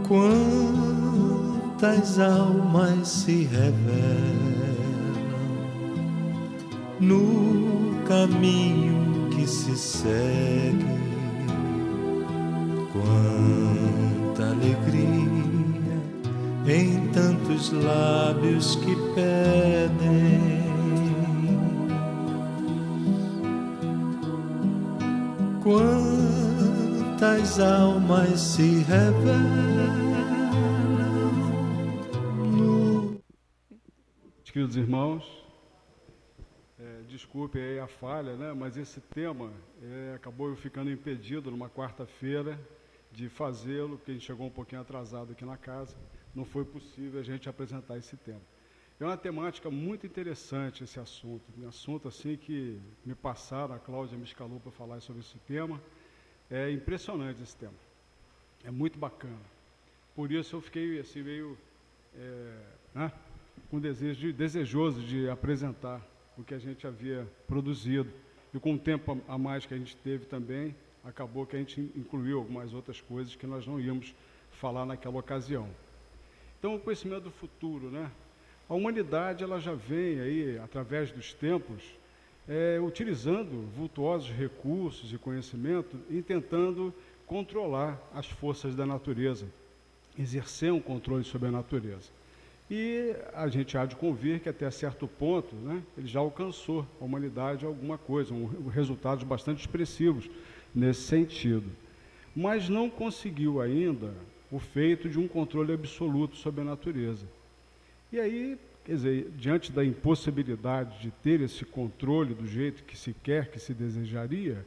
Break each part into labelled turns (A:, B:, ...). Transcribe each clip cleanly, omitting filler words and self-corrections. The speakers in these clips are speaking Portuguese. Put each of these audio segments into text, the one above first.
A: Quantas almas se revelam no caminho que se segue, quanta alegria em tantos lábios que pedem. Quantas almas se revelam no...
B: Queridos irmãos, desculpe aí a falha, né? Mas esse tema acabou eu ficando impedido numa quarta-feira de fazê-lo, porque a gente chegou um pouquinho atrasado aqui na casa, não foi possível a gente apresentar esse tema. É uma temática muito interessante esse assunto, um assunto assim que me passaram, a Cláudia me escalou para falar sobre esse tema. É impressionante esse tema, é muito bacana. Por isso eu fiquei assim meio com desejoso de apresentar o que a gente havia produzido. E com o tempo a mais que a gente teve também, acabou que a gente incluiu algumas outras coisas que nós não íamos falar naquela ocasião. Então, o conhecimento do futuro, né? A humanidade ela já vem aí, através dos tempos, utilizando vultuosos recursos e conhecimento e tentando controlar as forças da natureza, exercer um controle sobre a natureza. E a gente há de convir que até certo ponto, né, ele já alcançou a humanidade alguma coisa, resultados bastante expressivos nesse sentido. Mas não conseguiu ainda o feito de um controle absoluto sobre a natureza. E aí, quer dizer, diante da impossibilidade de ter esse controle do jeito que se quer, que se desejaria,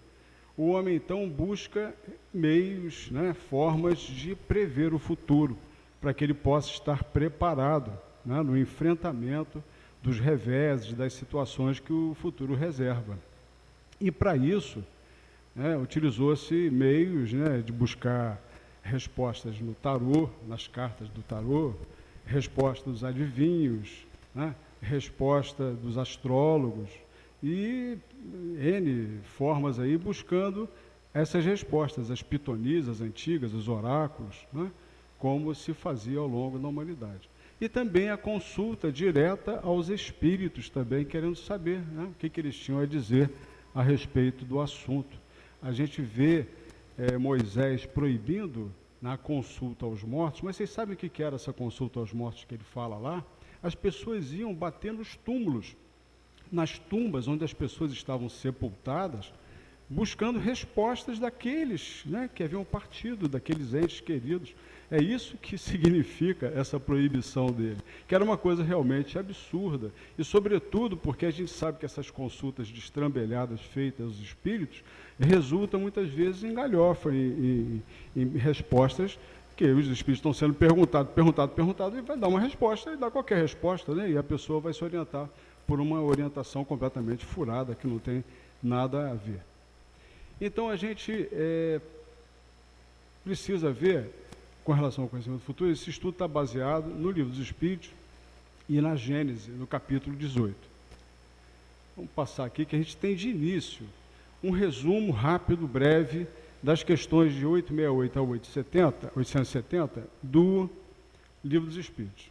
B: o homem então busca meios, né, formas de prever o futuro, para que ele possa estar preparado, né, no enfrentamento dos reveses, das situações que o futuro reserva. E para isso, utilizou-se meios, né, de buscar respostas no tarô, nas cartas do tarô, resposta dos adivinhos, né, resposta dos astrólogos e N formas aí buscando essas respostas, as pitonisas antigas, os oráculos, né, como se fazia ao longo da humanidade. E também a consulta direta aos espíritos também, querendo saber, né, o que eles tinham a dizer a respeito do assunto. A gente vê Moisés proibindo na consulta aos mortos, mas vocês sabem o que era essa consulta aos mortos que ele fala lá? As pessoas iam bater nos túmulos, nas tumbas onde as pessoas estavam sepultadas, buscando respostas daqueles, né, que haviam partido, daqueles entes queridos. É isso que significa essa proibição dele, que era uma coisa realmente absurda, e sobretudo porque a gente sabe que essas consultas destrambelhadas feitas aos espíritos resultam muitas vezes em galhofa, em respostas que os espíritos estão sendo perguntados, e vai dar uma resposta, e dá qualquer resposta, né, e a pessoa vai se orientar por uma orientação completamente furada, que não tem nada a ver. Então a gente precisa ver, com relação ao conhecimento do futuro, esse estudo está baseado no Livro dos Espíritos e na Gênese, no capítulo 18. Vamos passar aqui que a gente tem de início um resumo rápido, breve, das questões de 868 a 870 do Livro dos Espíritos.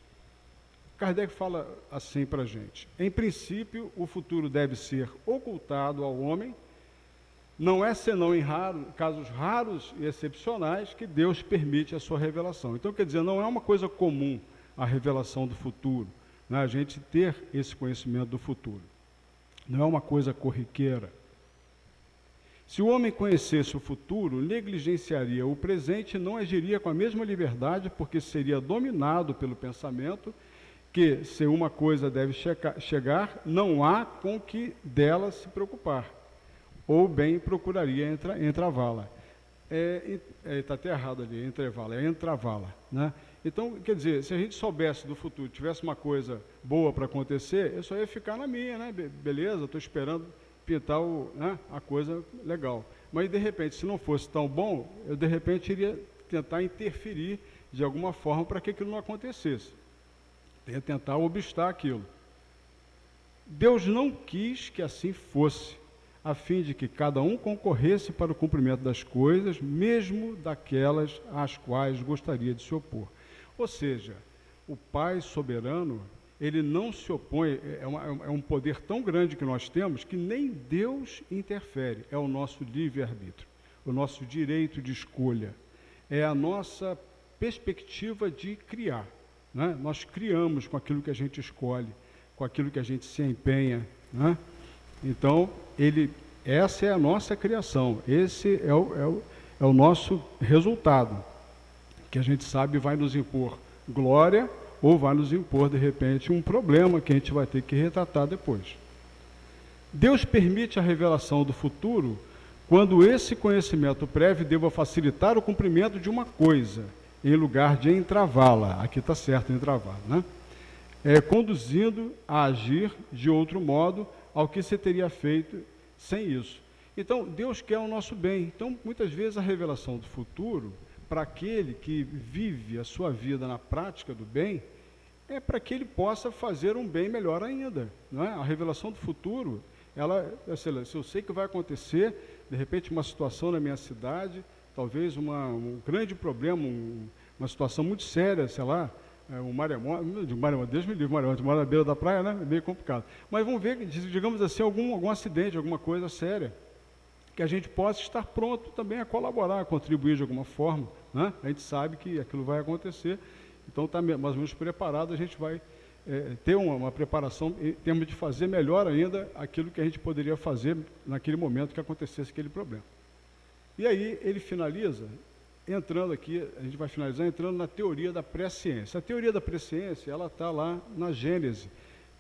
B: Kardec fala assim para a gente: em princípio, o futuro deve ser ocultado ao homem. Não é senão em casos raros e excepcionais que Deus permite a sua revelação. Então, quer dizer, não é uma coisa comum a revelação do futuro, né? A gente ter esse conhecimento do futuro. Não é uma coisa corriqueira. Se o homem conhecesse o futuro, negligenciaria o presente e não agiria com a mesma liberdade, porque seria dominado pelo pensamento que, se uma coisa deve chegar, não há com que dela se preocupar, ou bem procuraria entravá-la. Está até errado ali, entravá-la, né? Então, quer dizer, se a gente soubesse do futuro, tivesse uma coisa boa para acontecer, eu só ia ficar na minha, né? Beleza, estou esperando pintar a coisa legal. Mas, de repente, se não fosse tão bom, eu, de repente, iria tentar interferir de alguma forma para que aquilo não acontecesse. Ia tentar obstar aquilo. Deus não quis que assim fosse. a fim de que cada um concorresse para o cumprimento das coisas, mesmo daquelas às quais gostaria de se opor. Ou seja, o Pai soberano, ele não se opõe, é um poder tão grande que nós temos, que nem Deus interfere, é o nosso livre-arbítrio, o nosso direito de escolha, é a nossa perspectiva de criar, né? Nós criamos com aquilo que a gente escolhe, com aquilo que a gente se empenha, né? Então, essa é a nossa criação, esse é o nosso resultado, que a gente sabe vai nos impor glória ou vai nos impor, de repente, um problema que a gente vai ter que retratar depois. Deus permite a revelação do futuro quando esse conhecimento prévio deva facilitar o cumprimento de uma coisa, em lugar de entravá-la, aqui está certo, entravá-la, né? Conduzindo a agir de outro modo ao que se teria feito sem isso. Então, Deus quer o nosso bem. Então, muitas vezes a revelação do futuro, para aquele que vive a sua vida na prática do bem, é para que ele possa fazer um bem melhor ainda, não é? A revelação do futuro, se eu sei que vai acontecer, de repente uma situação na minha cidade, talvez um grande problema, uma situação muito séria, sei lá, um maremoto, Deus me livre, maremoto, mora na beira da praia, né? É meio complicado. Mas vamos ver, digamos assim, algum acidente, alguma coisa séria, que a gente possa estar pronto também a colaborar, a contribuir de alguma forma, né? A gente sabe que aquilo vai acontecer, então está mais ou menos preparado, a gente vai ter uma preparação em termos de fazer melhor ainda aquilo que a gente poderia fazer naquele momento que acontecesse aquele problema. E aí ele finaliza, entrando aqui, a gente vai finalizar entrando na teoria da presciência. A teoria da presciência, ela está lá na Gênese.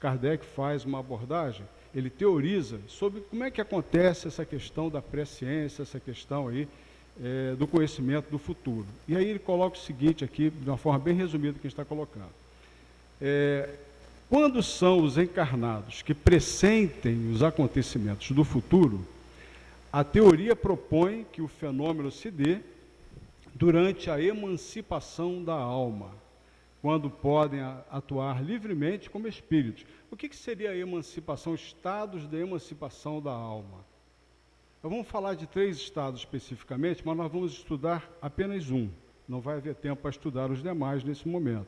B: Kardec faz uma abordagem, ele teoriza sobre como é que acontece essa questão da presciência, essa questão aí do conhecimento do futuro. E aí ele coloca o seguinte aqui, de uma forma bem resumida que a gente está colocando. Quando são os encarnados que pressentem os acontecimentos do futuro, a teoria propõe que o fenômeno se dê durante a emancipação da alma, quando podem atuar livremente como espíritos. O que seria a emancipação, estados de emancipação da alma? Vamos falar de 3 estados especificamente, mas nós vamos estudar apenas um. Não vai haver tempo para estudar os demais nesse momento.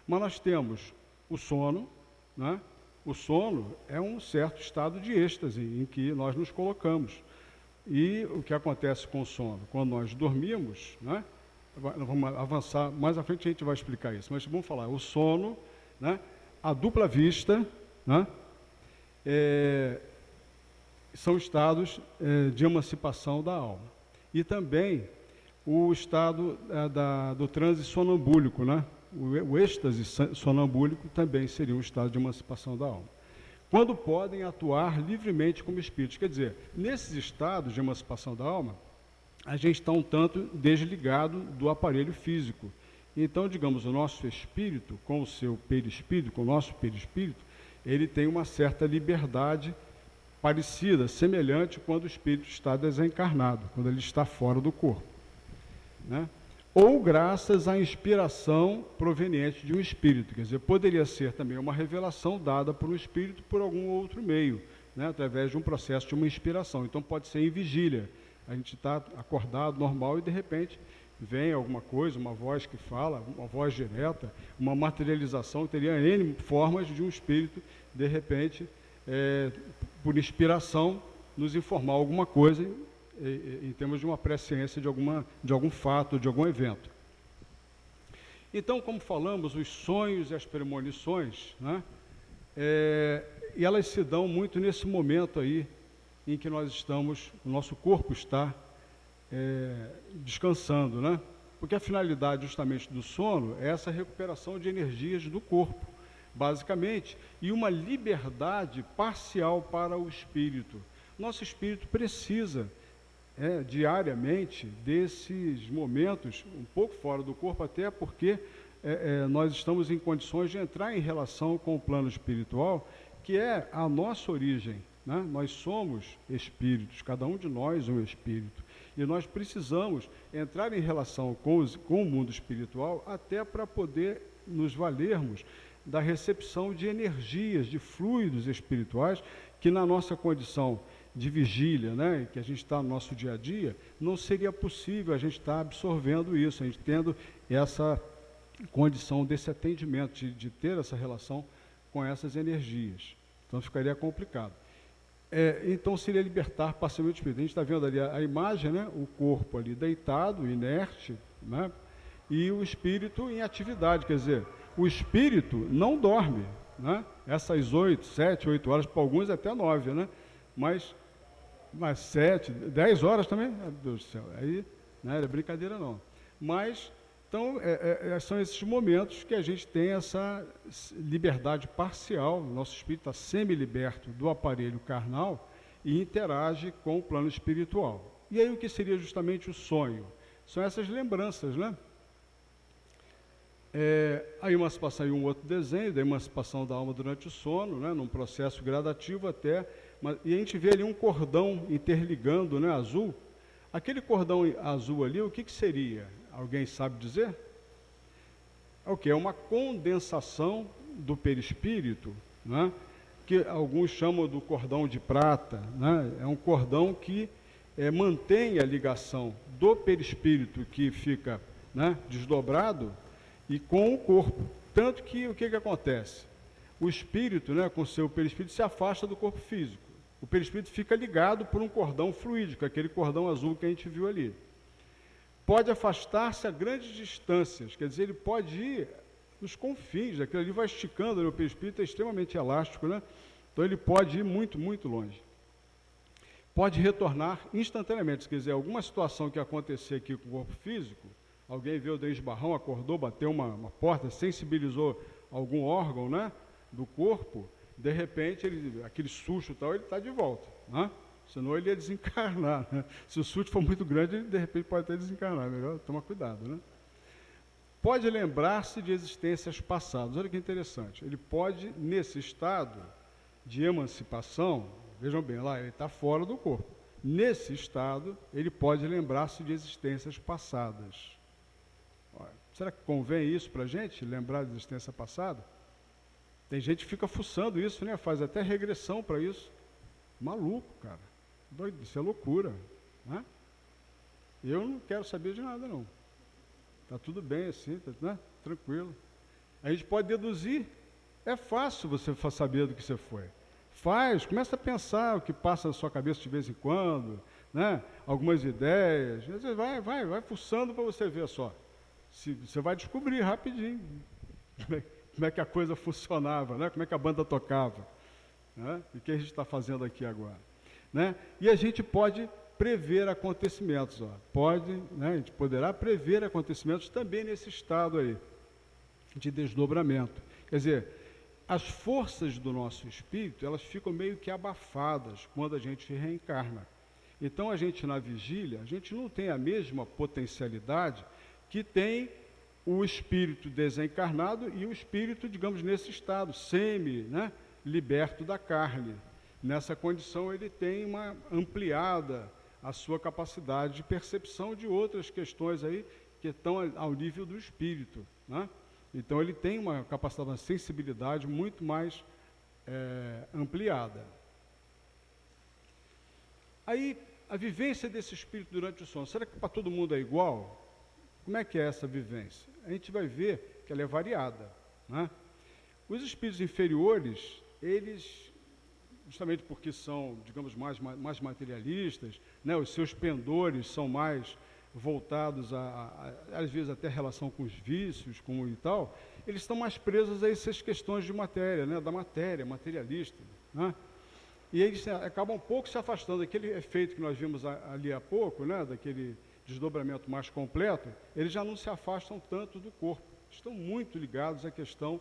B: Mas nós temos o sono, né? O sono é um certo estado de êxtase em que nós nos colocamos. E o que acontece com o sono? Quando nós dormimos, né? Vamos avançar, mais à frente a gente vai explicar isso, mas vamos falar, o sono, né? A dupla vista, né? São estados de emancipação da alma. E também o estado do transe sonambúlico, né? O êxtase sonambúlico também seria um estado de emancipação da alma. Quando podem atuar livremente como espíritos. Quer dizer, nesses estados de emancipação da alma, a gente está um tanto desligado do aparelho físico. Então, digamos, o nosso espírito, com o seu perispírito, com o nosso perispírito, ele tem uma certa liberdade parecida, semelhante quando o espírito está desencarnado, quando ele está fora do corpo, né? Ou graças à inspiração proveniente de um espírito, quer dizer, poderia ser também uma revelação dada por um espírito por algum outro meio, né, através de um processo de uma inspiração. Então pode ser em vigília, a gente está acordado, normal, e de repente vem alguma coisa, uma voz que fala, uma voz direta, uma materialização, teria N formas de um espírito, de repente, por inspiração, nos informar alguma coisa, em termos de uma presciência de algum fato, de algum evento. Então, como falamos, os sonhos e as premonições, né, e elas se dão muito nesse momento aí, em que nós estamos, o nosso corpo está descansando, né? Porque a finalidade justamente do sono é essa recuperação de energias do corpo, basicamente, e uma liberdade parcial para o espírito. Nosso espírito precisa diariamente desses momentos um pouco fora do corpo, até porque nós estamos em condições de entrar em relação com o plano espiritual, que é a nossa origem, né? Nós somos espíritos, cada um de nós é um espírito, e nós precisamos entrar em relação com o mundo espiritual até para poder nos valermos da recepção de energias, de fluidos espirituais, que na nossa condição de vigília, né, que a gente está no nosso dia a dia, não seria possível a gente estar absorvendo isso, a gente tendo essa condição desse atendimento, de ter essa relação com essas energias. Então ficaria complicado. Então seria libertar parcialmente o espírito. A gente está vendo ali a imagem, né, o corpo ali deitado, inerte, né, e o espírito em atividade, quer dizer, o espírito não dorme, né, essas 8, 7, 8 horas, para alguns até 9, né, mas 7, 10 horas também, meu Deus do céu, aí não era brincadeira não. Mas, então, são esses momentos que a gente tem essa liberdade parcial, o nosso espírito está semi-liberto do aparelho carnal e interage com o plano espiritual. E aí o que seria justamente o sonho? São essas lembranças, né? A emancipação e um outro desenho da emancipação da alma durante o sono, né, num processo gradativo até, e a gente vê ali um cordão interligando, né, azul. Aquele cordão azul ali, o que seria? Alguém sabe dizer? É o que? É uma condensação do perispírito, né, que alguns chamam do cordão de prata, né, é um cordão que mantém a ligação do perispírito que fica, né, desdobrado e com o corpo. Tanto que o que acontece? O espírito, né, com o seu perispírito, se afasta do corpo físico. O perispírito fica ligado por um cordão fluídico, aquele cordão azul que a gente viu ali. Pode afastar-se a grandes distâncias, quer dizer, ele pode ir nos confins, aquilo ali vai esticando, né, o perispírito é extremamente elástico, né? Então ele pode ir muito, muito longe. Pode retornar instantaneamente, quer dizer, alguma situação que acontecer aqui com o corpo físico, alguém viu o dente barrão, acordou, bateu uma porta, sensibilizou algum órgão, né, do corpo, de repente, aquele susto e tal, ele está de volta, né? Senão ele ia desencarnar, né? Se o susto for muito grande, ele de repente pode até desencarnar, melhor tomar cuidado, né? Pode lembrar-se de existências passadas, olha que interessante, ele pode, nesse estado de emancipação, vejam bem, lá ele está fora do corpo, nesse estado, ele pode lembrar-se de existências passadas. Será que convém isso para a gente, lembrar da existência passada? Tem gente que fica fuçando isso, né? Faz até regressão para isso. Maluco, cara. Doido, isso é loucura, né? Eu não quero saber de nada, não. Está tudo bem assim, né? Tranquilo. A gente pode deduzir. É fácil você saber do que você foi. Começa a pensar o que passa na sua cabeça de vez em quando, né? Algumas ideias. Você vai fuçando para você ver só. Você vai descobrir rapidinho como é que a coisa funcionava, né? Como é que a banda tocava, né? E o que a gente está fazendo aqui agora, né? E a gente pode prever acontecimentos, né? A gente poderá prever acontecimentos também nesse estado aí de desdobramento. Quer dizer, as forças do nosso espírito, elas ficam meio que abafadas quando a gente reencarna. Então a gente na vigília, a gente não tem a mesma potencialidade que tem o espírito desencarnado e o espírito, digamos, nesse estado, né, liberto da carne. Nessa condição ele tem uma ampliada a sua capacidade de percepção de outras questões aí que estão ao nível do espírito, né? Então ele tem uma capacidade, uma sensibilidade muito mais ampliada. Aí, a vivência desse espírito durante o sono, será que para todo mundo é igual? Como é que é essa vivência? A gente vai ver que ela é variada, né? Os espíritos inferiores, eles, justamente porque são, digamos, mais materialistas, né? Os seus pendores são mais voltados às vezes até relação com os vícios, e tal, eles estão mais presos a essas questões de matéria, né? Da matéria, materialista, né? E eles acabam um pouco se afastando daquele efeito que nós vimos ali há pouco, né? Daquele desdobramento mais completo, eles já não se afastam tanto do corpo, estão muito ligados à questão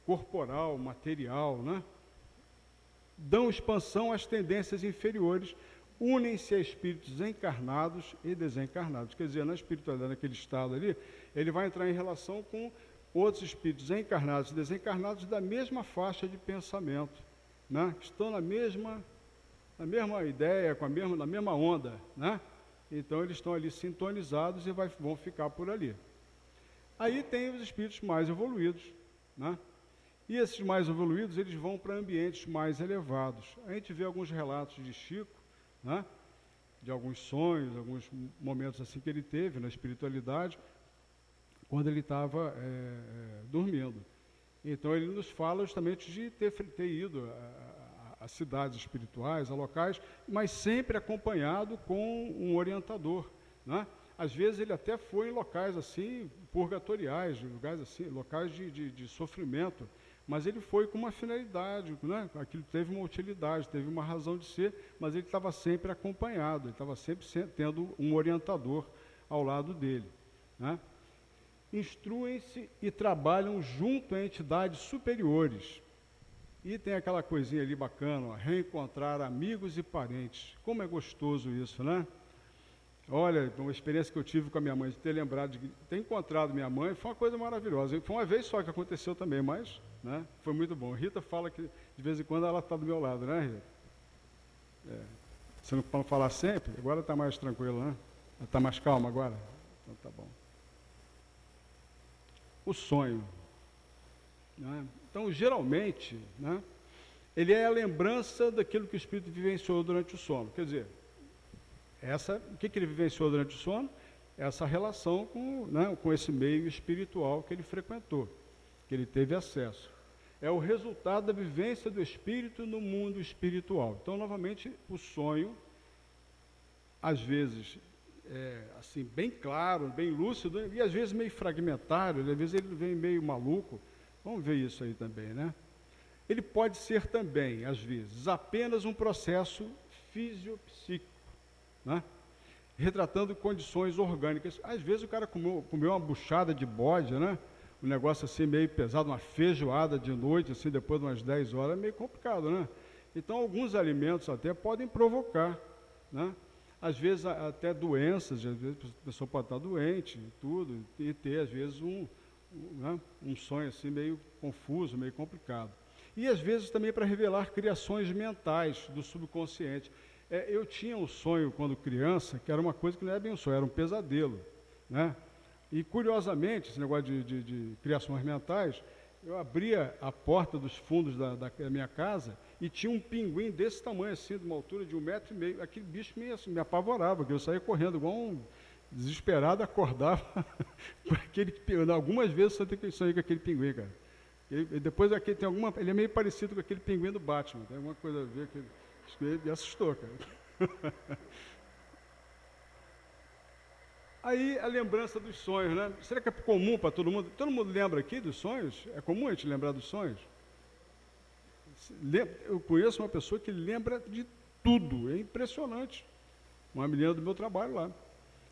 B: corporal, material, né? Dão expansão às tendências inferiores, unem-se a espíritos encarnados e desencarnados, quer dizer, na espiritualidade, naquele estado ali, ele vai entrar em relação com outros espíritos encarnados e desencarnados da mesma faixa de pensamento, né? Que estão na mesma ideia, na mesma onda, né? Então eles estão ali sintonizados e vão ficar por ali. Aí tem os espíritos mais evoluídos, né? E esses mais evoluídos, eles vão para ambientes mais elevados. A gente vê alguns relatos de Chico, né? De alguns sonhos, alguns momentos assim que ele teve na espiritualidade, quando ele estava dormindo. Então ele nos fala justamente de ter ido a cidades espirituais, a locais, mas sempre acompanhado com um orientador, né? Às vezes ele até foi em locais assim, purgatoriais, lugares assim, locais de sofrimento, mas ele foi com uma finalidade, né? Aquilo teve uma utilidade, teve uma razão de ser, mas ele estava sempre acompanhado, ele estava sempre tendo um orientador ao lado dele, né? Instruem-se e trabalham junto a entidades superiores. E tem aquela coisinha ali bacana, ó, reencontrar amigos e parentes. Como é gostoso isso, né? Olha, uma experiência que eu tive com a minha mãe, de ter lembrado, de ter encontrado minha mãe, foi uma coisa maravilhosa. Foi uma vez só que aconteceu também, mas, né, foi muito bom. Rita fala que, de vez em quando, ela está do meu lado, né, Rita? Você não pode falar sempre? Agora está mais tranquilo, né? Está mais calma agora? Então tá bom. O sonho, né? Então, geralmente, né, ele é a lembrança daquilo que o espírito vivenciou durante o sono. Quer dizer, o que ele vivenciou durante o sono? Essa relação com esse meio espiritual que ele frequentou, que ele teve acesso. É o resultado da vivência do espírito no mundo espiritual. Então, novamente, o sonho, às vezes, assim, bem claro, bem lúcido, e às vezes meio fragmentário, às vezes ele vem meio maluco. Vamos ver isso aí também, né? Ele pode ser também, às vezes, apenas um processo fisiopsíquico, né? Retratando condições orgânicas. Às vezes o cara comeu uma buchada de bode, né? Um negócio assim meio pesado, uma feijoada de noite, assim, depois de umas 10 horas, é meio complicado, né? Então, alguns alimentos até podem provocar, né? Às vezes até doenças, às vezes a pessoa pode estar doente e tudo, e ter, às vezes, um sonho assim meio confuso, meio complicado. E às vezes também para revelar criações mentais do subconsciente. Eu tinha um sonho quando criança, que era uma coisa que não era bem um sonho, era um pesadelo, né? E curiosamente, esse negócio de criações mentais, eu abria a porta dos fundos da minha casa e tinha um pinguim desse tamanho, assim, de uma altura de 1,5 metro. Aquele bicho me apavorava, porque eu saía correndo igual um desesperado, acordava com aquele pinguim. Algumas vezes eu tenho sonho com aquele pinguim, cara. E depois ele é meio parecido com aquele pinguim do Batman, tem alguma coisa a ver que ele me assustou, cara. Aí a lembrança dos sonhos, né? Será que é comum para todo mundo? Todo mundo lembra aqui dos sonhos? É comum a gente lembrar dos sonhos? Eu conheço uma pessoa que lembra de tudo, é impressionante. Uma menina do meu trabalho lá.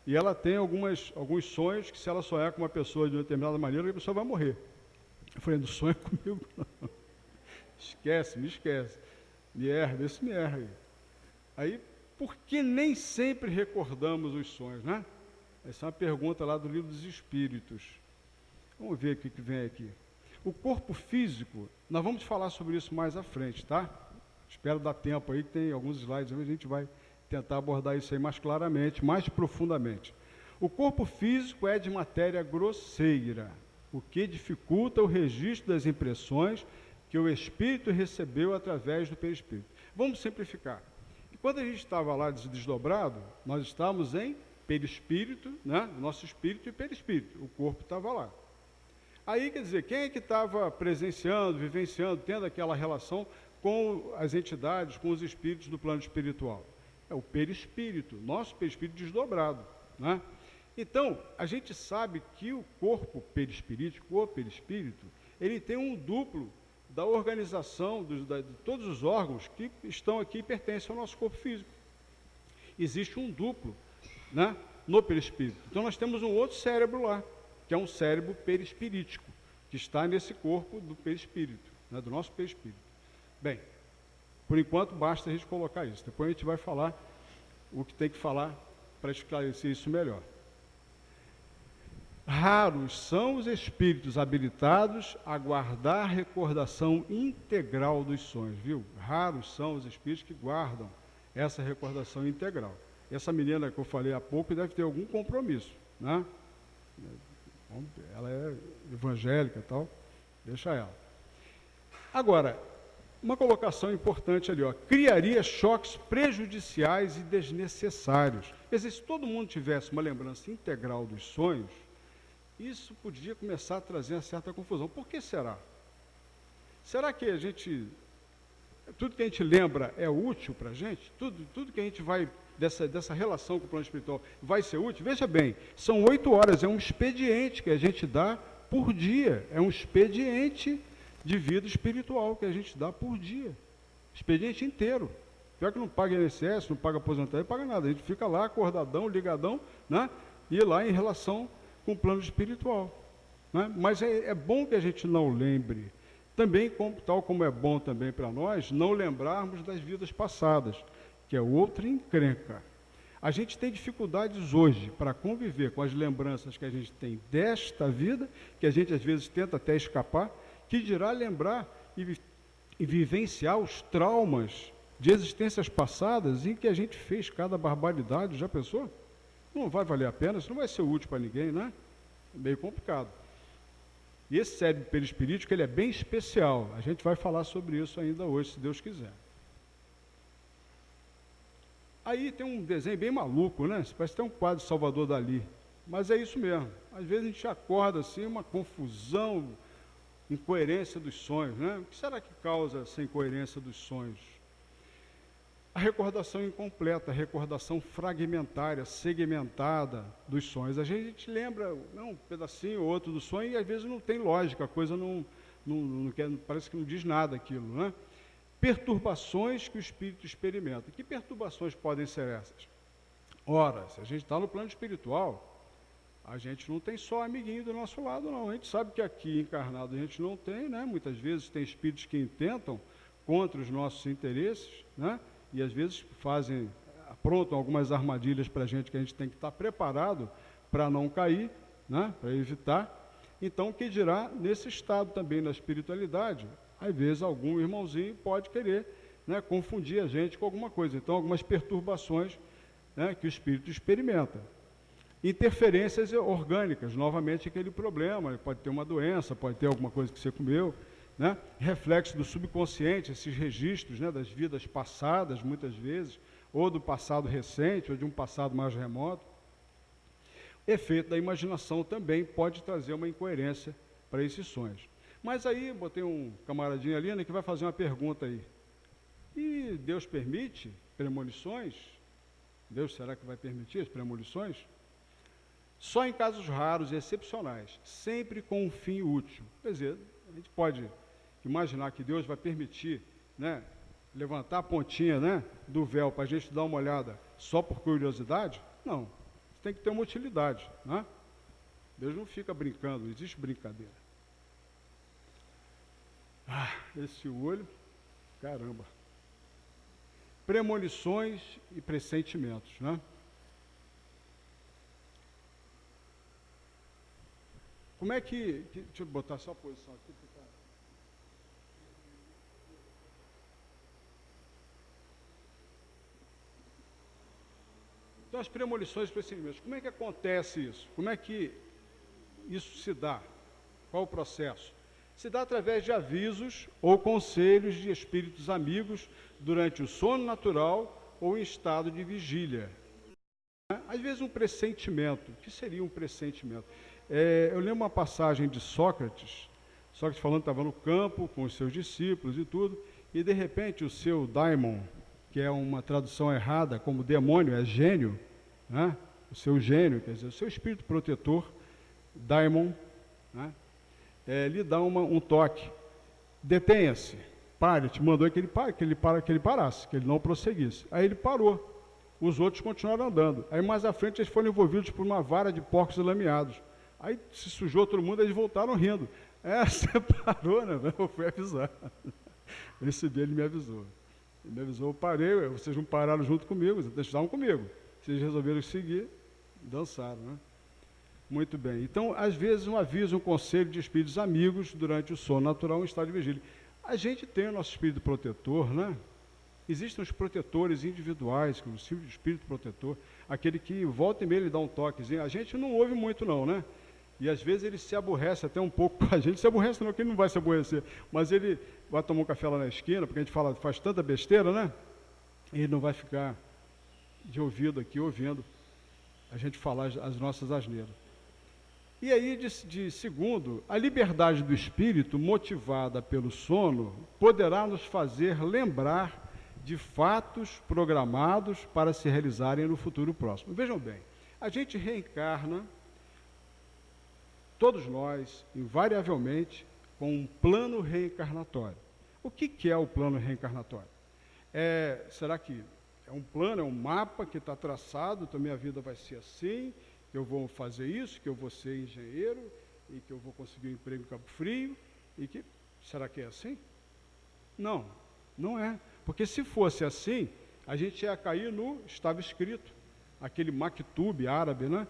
B: E ela tem alguns sonhos que, se ela sonhar com uma pessoa de uma determinada maneira, a pessoa vai morrer. Eu falei, não sonha comigo, não. Esquece, me esquece. Me erra, vê se me erra aí. Por que nem sempre recordamos os sonhos, né? Essa é uma pergunta lá do Livro dos Espíritos. Vamos ver o que vem aqui. O corpo físico, nós vamos falar sobre isso mais à frente, tá? Espero dar tempo aí, que tem alguns slides, a gente vai tentar abordar isso aí mais claramente, mais profundamente. O corpo físico é de matéria grosseira, o que dificulta o registro das impressões que o espírito recebeu através do perispírito. Vamos simplificar. Quando a gente estava lá desdobrado, nós estávamos em perispírito, né? Nosso espírito e perispírito, o corpo estava lá. Aí, quer dizer, quem é que estava presenciando, vivenciando, tendo aquela relação com as entidades, com os espíritos do plano espiritual? É o perispírito, nosso perispírito desdobrado, né? Então, a gente sabe que o corpo perispirítico, o perispírito, ele tem um duplo da organização de todos os órgãos que estão aqui e pertencem ao nosso corpo físico. Existe um duplo, né, no perispírito. Então nós temos um outro cérebro lá, que é um cérebro perispirítico, que está nesse corpo do perispírito, né, do nosso perispírito. Bem, por enquanto basta a gente colocar isso. Depois a gente vai falar o que tem que falar para esclarecer isso melhor. Raros são os espíritos habilitados a guardar recordação integral dos sonhos, viu? Raros são os espíritos que guardam essa recordação integral. Essa menina que eu falei há pouco deve ter algum compromisso, né? Ela é evangélica e tal, deixa ela. Agora, uma colocação importante ali, ó, criaria choques prejudiciais e desnecessários. Quer dizer, se todo mundo tivesse uma lembrança integral dos sonhos, isso podia começar a trazer uma certa confusão. Por que será? Será que tudo que a gente lembra é útil para a gente? Tudo que a gente vai, dessa relação com o plano espiritual, vai ser útil? Veja bem, são 8 horas, é um expediente que a gente dá por dia, é um expediente de vida espiritual que a gente dá por dia, expediente inteiro. Pior que não paga INSS, não paga aposentadoria, não paga nada, a gente fica lá acordadão, ligadão, né? E lá em relação com o plano espiritual, né? Mas é bom que a gente não lembre, também, tal como é bom também para nós, não lembrarmos das vidas passadas, que é outra encrenca. A gente tem dificuldades hoje para conviver com as lembranças que a gente tem desta vida, que a gente às vezes tenta até escapar, que dirá lembrar e vivenciar os traumas de existências passadas em que a gente fez cada barbaridade. Já pensou? Não vai valer a pena, isso não vai ser útil para ninguém, né? É meio complicado. E esse cérebro perispirítico, ele é bem especial. A gente vai falar sobre isso ainda hoje, se Deus quiser. Aí tem um desenho bem maluco, né? Parece ter um quadro de Salvador Dalí. Mas é isso mesmo. Às vezes a gente acorda assim, uma confusão, incoerência dos sonhos, né? O que será que causa essa incoerência dos sonhos? A recordação incompleta, a recordação fragmentária, segmentada dos sonhos. A gente lembra um pedacinho ou outro do sonho e às vezes não tem lógica, a coisa não parece que não diz nada aquilo, né? Perturbações que o espírito experimenta. Que perturbações podem ser essas? Ora, se a gente está no plano espiritual, a gente não tem só amiguinho do nosso lado, não. A gente sabe que aqui encarnado a gente não tem, né? Muitas vezes tem espíritos que intentam contra os nossos interesses, né? E às vezes aprontam algumas armadilhas para a gente que a gente tem que estar preparado para não cair, né? Para evitar. Então, o que dirá nesse estado também na espiritualidade? Às vezes algum irmãozinho pode querer, né, confundir a gente com alguma coisa. Então, algumas perturbações, né, que o espírito experimenta. Interferências orgânicas, novamente aquele problema, pode ter uma doença, pode ter alguma coisa que você comeu, né? Reflexo do subconsciente, esses registros, né, das vidas passadas, muitas vezes, ou do passado recente, ou de um passado mais remoto. Efeito da imaginação também pode trazer uma incoerência para esses sonhos. Mas aí, botei um camaradinho ali, né, que vai fazer uma pergunta aí. E Deus permite premonições? Deus será que vai permitir as premonições? Só em casos raros e excepcionais, sempre com um fim útil. Quer dizer, a gente pode imaginar que Deus vai permitir, né, levantar a pontinha, né, do véu para a gente dar uma olhada só por curiosidade? Não, tem que ter uma utilidade, né? Deus não fica brincando, não existe brincadeira. Esse olho, caramba. Premonições e pressentimentos, né? Como é que deixa eu botar só a posição aqui. Então, as premonições e pressentimentos, como é que acontece isso? Como é que isso se dá? Qual o processo? Se dá através de avisos ou conselhos de espíritos amigos durante o sono natural ou em estado de vigília. Às vezes um pressentimento. O que seria um pressentimento? Eu lembro uma passagem de Sócrates falando que estava no campo com os seus discípulos e tudo, e de repente o seu daimon, que é uma tradução errada, como demônio, é gênio, né? O seu gênio, quer dizer, o seu espírito protetor, daimon, né? Lhe dá um toque. Detenha-se, pare, te mandou que ele parasse, que ele não prosseguisse. Aí ele parou. Os outros continuaram andando. Aí mais à frente eles foram envolvidos por uma vara de porcos lameados. Aí se sujou todo mundo, eles voltaram rindo. Você parou, né? Eu fui avisar. Esse dia ele me avisou. Ele me avisou, eu parei, vocês não pararam junto comigo, vocês estavam comigo. Vocês resolveram seguir, dançaram, né? Muito bem. Então, às vezes, um aviso, um conselho de espíritos amigos durante o sono natural em estado de vigília. A gente tem o nosso espírito protetor, né? Existem os protetores individuais, que o espírito protetor, aquele que volta e meia ele dá um toquezinho. A gente não ouve muito não, né? E às vezes ele se aborrece até um pouco com a gente. Se aborrece não, que ele não vai se aborrecer. Mas ele vai tomar um café lá na esquina, porque a gente faz tanta besteira, né? E ele não vai ficar de ouvido aqui, ouvindo a gente falar as nossas asneiras. E aí, de segundo, a liberdade do espírito, motivada pelo sono, poderá nos fazer lembrar de fatos programados para se realizarem no futuro próximo. Vejam bem, a gente reencarna, todos nós, invariavelmente, com um plano reencarnatório. O que é o plano reencarnatório? Será que é um plano, é um mapa que está traçado, então minha vida vai ser assim, que eu vou fazer isso, que eu vou ser engenheiro, e que eu vou conseguir um emprego em Cabo Frio, e que... Será que é assim? Não, não é. Porque se fosse assim, a gente ia cair no estava escrito, aquele maktub árabe, né?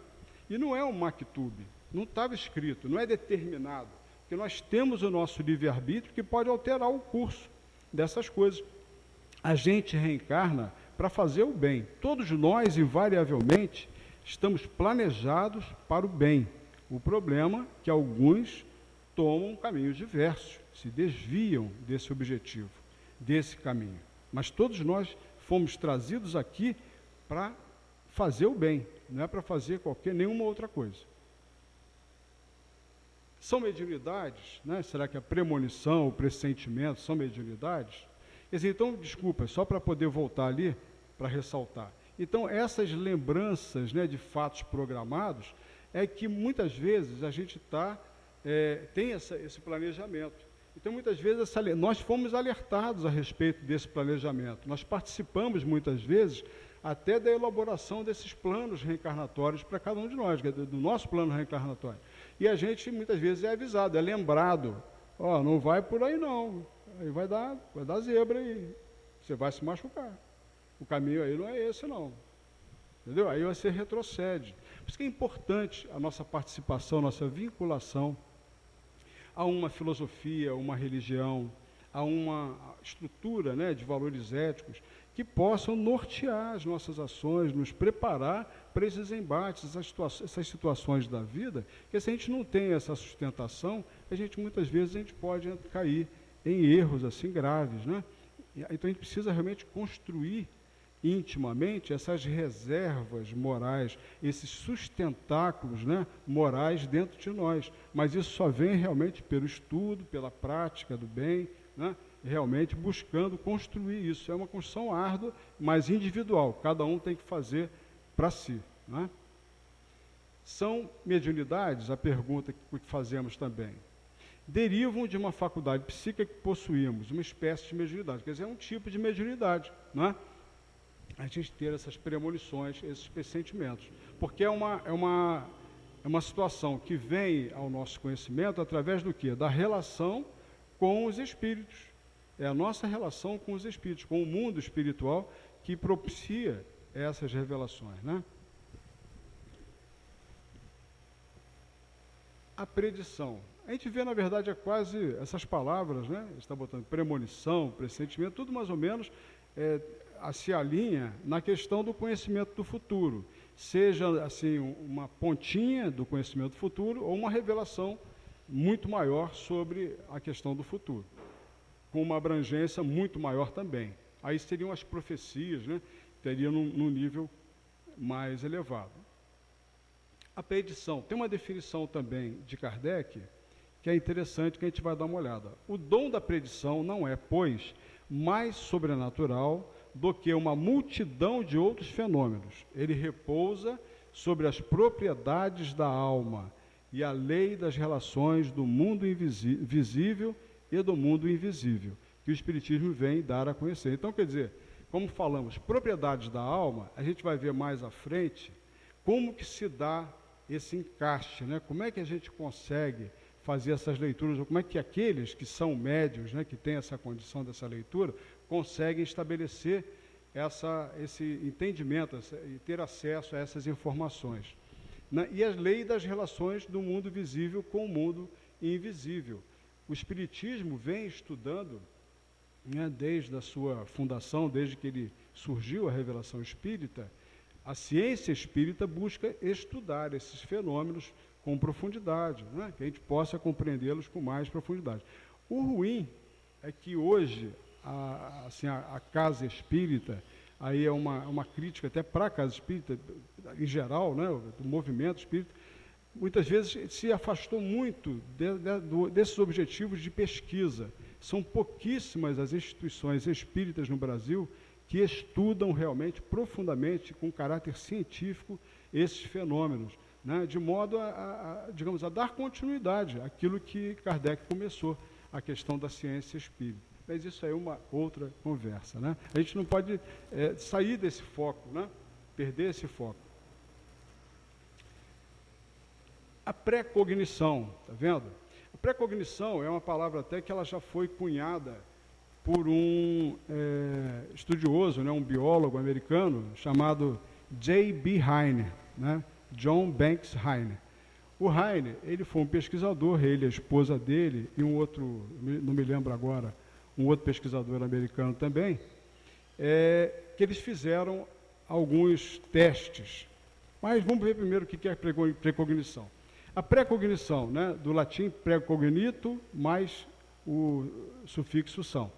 B: E não é um maktub, não estava escrito, não é determinado, porque nós temos o nosso livre-arbítrio que pode alterar o curso dessas coisas. A gente reencarna para fazer o bem. Todos nós, invariavelmente, estamos planejados para o bem. O problema é que alguns tomam caminhos diversos, se desviam desse objetivo, desse caminho. Mas todos nós fomos trazidos aqui para fazer o bem, não é para fazer nenhuma outra coisa. São mediunidades, né? Será que a premonição, o pressentimento são mediunidades? Então, desculpa, só para poder voltar ali, para ressaltar. Então, essas lembranças, né, de fatos programados, é que muitas vezes a gente tem esse planejamento. Então, muitas vezes, nós fomos alertados a respeito desse planejamento. Nós participamos, muitas vezes, até da elaboração desses planos reencarnatórios para cada um de nós, do nosso plano reencarnatório. E a gente, muitas vezes, é avisado, é lembrado. Não vai por aí não, aí vai dar zebra aí, você vai se machucar. O caminho aí não é esse não, entendeu? Aí você retrocede. Por isso que é importante a nossa participação, a nossa vinculação a uma filosofia, a uma religião, a uma estrutura, né, de valores éticos que possam nortear as nossas ações, nos preparar para esses embates, essas situações da vida, que se a gente não tem essa sustentação, muitas vezes a gente pode cair em erros assim graves, né? Então a gente precisa realmente construir intimamente essas reservas morais, esses sustentáculos, né, morais dentro de nós. Mas isso só vem realmente pelo estudo, pela prática do bem, né, realmente buscando construir isso. É uma construção árdua, mas individual. Cada um tem que fazer para si, né? São mediunidades, a pergunta que fazemos também, derivam de uma faculdade psíquica que possuímos, uma espécie de mediunidade. Quer dizer, é um tipo de mediunidade, né? A gente ter essas premonições, esses pressentimentos, porque é uma situação que vem ao nosso conhecimento através do quê? Da relação com os espíritos. É a nossa relação com os espíritos, com o mundo espiritual que propicia essas revelações, né? A predição. A gente vê, na verdade, quase essas palavras, né? Está botando premonição, pressentimento, tudo mais ou menos se alinha na questão do conhecimento do futuro, seja assim uma pontinha do conhecimento do futuro ou uma revelação muito maior sobre a questão do futuro, com uma abrangência muito maior também. Aí seriam as profecias, né? Teria num nível mais elevado. A predição tem uma definição também de Kardec que é interessante, que a gente vai dar uma olhada. O dom da predição não é, pois, mais sobrenatural do que uma multidão de outros fenômenos. Ele repousa sobre as propriedades da alma e a lei das relações do mundo visível e do mundo invisível, que o Espiritismo vem dar a conhecer. Então, quer dizer, como falamos, propriedades da alma, a gente vai ver mais à frente como que se dá esse encaixe, né? Como é que a gente consegue fazer essas leituras, ou como é que aqueles que são médios, né, que têm essa condição dessa leitura, conseguem estabelecer esse entendimento e ter acesso a essas informações. E as leis das relações do mundo visível com o mundo invisível. O Espiritismo vem estudando, né, desde a sua fundação, desde que ele surgiu, a revelação espírita, a ciência espírita busca estudar esses fenômenos com profundidade, né? Que a gente possa compreendê-los com mais profundidade. O ruim é que hoje a casa espírita, aí é uma crítica até para a casa espírita, em geral, né, do movimento espírita, muitas vezes se afastou muito desses objetivos de pesquisa. São pouquíssimas as instituições espíritas no Brasil que estudam realmente, profundamente, com caráter científico, esses fenômenos, né, de modo digamos, a dar continuidade àquilo que Kardec começou, a questão da ciência espírita. Mas isso aí é uma outra conversa, né? A gente não pode sair desse foco, né? Perder esse foco. A pré-cognição, está vendo? A pré-cognição é uma palavra até que ela já foi cunhada por um estudioso, né, um biólogo americano, chamado J.B. Heine, né? John Banks Heine. O Heine, ele foi um pesquisador, ele, a esposa dele, e um outro, não me lembro agora, um outro pesquisador americano também, que eles fizeram alguns testes. Mas vamos ver primeiro o que é precognição. A precognição, né, do latim precognito, mais o sufixo são.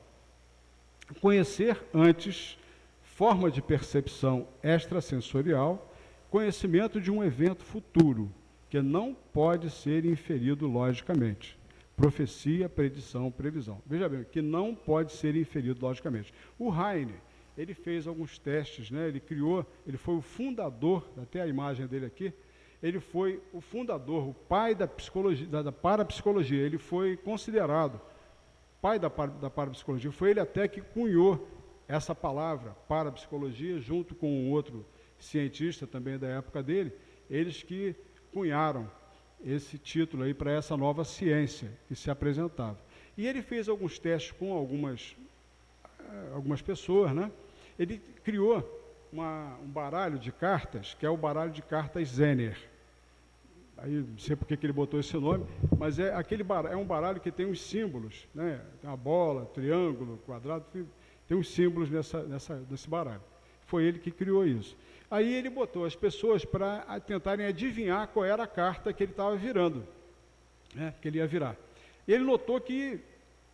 B: Conhecer antes, forma de percepção extrasensorial, conhecimento de um evento futuro, que não pode ser inferido logicamente. Profecia, predição, previsão. Veja bem, que não pode ser inferido logicamente. O Heine, ele fez alguns testes, né? Ele foi o fundador, até a imagem dele aqui, ele foi o fundador, o pai da psicologia, da parapsicologia. Ele foi considerado pai da parapsicologia. Foi ele até que cunhou essa palavra, parapsicologia, junto com um outro cientista também da época dele, eles que cunharam esse título aí para essa nova ciência que se apresentava. E ele fez alguns testes com algumas pessoas, né? Ele criou um baralho de cartas, que é o baralho de cartas Zener. Aí não sei por que ele botou esse nome, mas é um baralho que tem uns símbolos, né? Tem uma bola, triângulo, quadrado, tem uns símbolos nesse baralho. Foi ele que criou isso. Aí ele botou as pessoas para tentarem adivinhar qual era a carta que ele estava virando, né, que ele ia virar. E ele notou que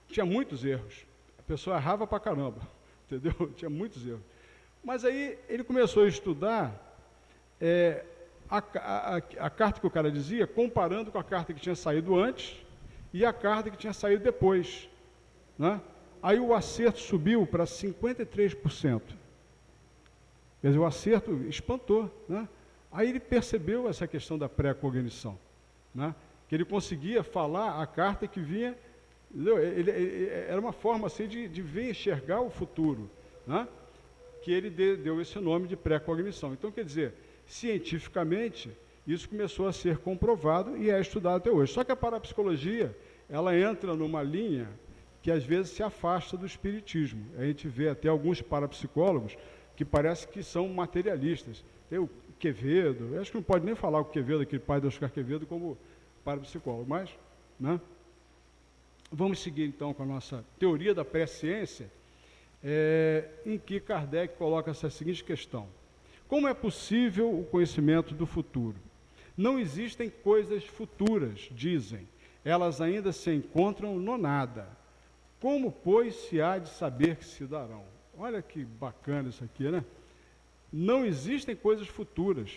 B: tinha muitos erros. A pessoa errava pra caramba, entendeu? Tinha muitos erros. Mas aí ele começou a estudar a carta que o cara dizia, comparando com a carta que tinha saído antes e a carta que tinha saído depois, né? Aí o acerto subiu para 53%. Quer dizer, o acerto espantou, né? Aí ele percebeu essa questão da pré-cognição, né? Que ele conseguia falar a carta que vinha, era uma forma assim de ver, enxergar o futuro, né? Que ele deu esse nome de pré-cognição. Então, quer dizer, cientificamente, isso começou a ser comprovado e é estudado até hoje. Só que a parapsicologia, ela entra numa linha que às vezes se afasta do espiritismo. A gente vê até alguns parapsicólogos que parece que são materialistas. Tem o Quevedo, eu acho que não pode nem falar o Quevedo, aquele pai do Oscar Quevedo, como parapsicólogo, mas, né? Vamos seguir então com a nossa teoria da pré-ciência, em que Kardec coloca essa seguinte questão: como é possível o conhecimento do futuro? Não existem coisas futuras, dizem, elas ainda se encontram no nada. Como, pois, se há de saber que se darão? Olha que bacana isso aqui, né? Não existem coisas futuras,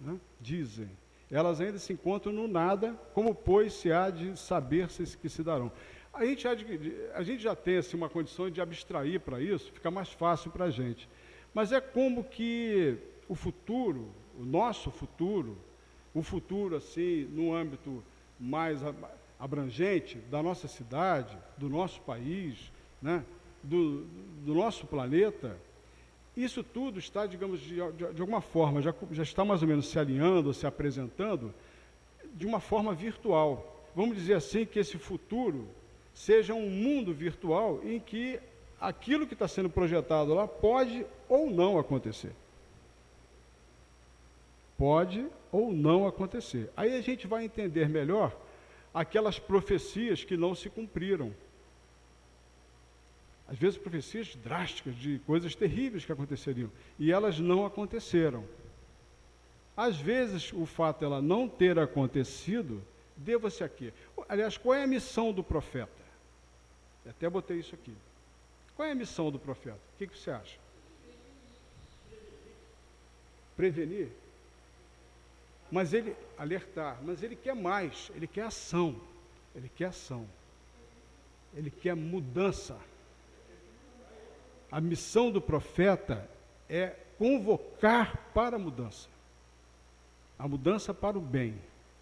B: né? Dizem. Elas ainda se encontram no nada, como, pois, se há de saber que se darão. A gente já tem assim, uma condição de abstrair para isso, fica mais fácil para a gente. Mas é como que o futuro, o nosso futuro, o futuro assim, no âmbito mais abrangente da nossa cidade, do nosso país, né? do nosso planeta, isso tudo está, digamos, de alguma forma, já está mais ou menos se alinhando, se apresentando de uma forma virtual. Vamos dizer assim que esse futuro seja um mundo virtual em que aquilo que está sendo projetado lá pode ou não acontecer. Pode ou não acontecer. Aí a gente vai entender melhor aquelas profecias que não se cumpriram. Às vezes profecias drásticas de coisas terríveis que aconteceriam, e elas não aconteceram. Às vezes, o fato dela não ter acontecido, deva-se a quê? Aliás, qual é a missão do profeta? Eu até botei isso aqui. Qual é a missão do profeta? O que você acha? Prevenir? Mas ele, alertar, mas ele quer mais, ele quer ação. Ele quer ação. Ele quer mudança. A missão do profeta é convocar para a mudança. A mudança para o bem.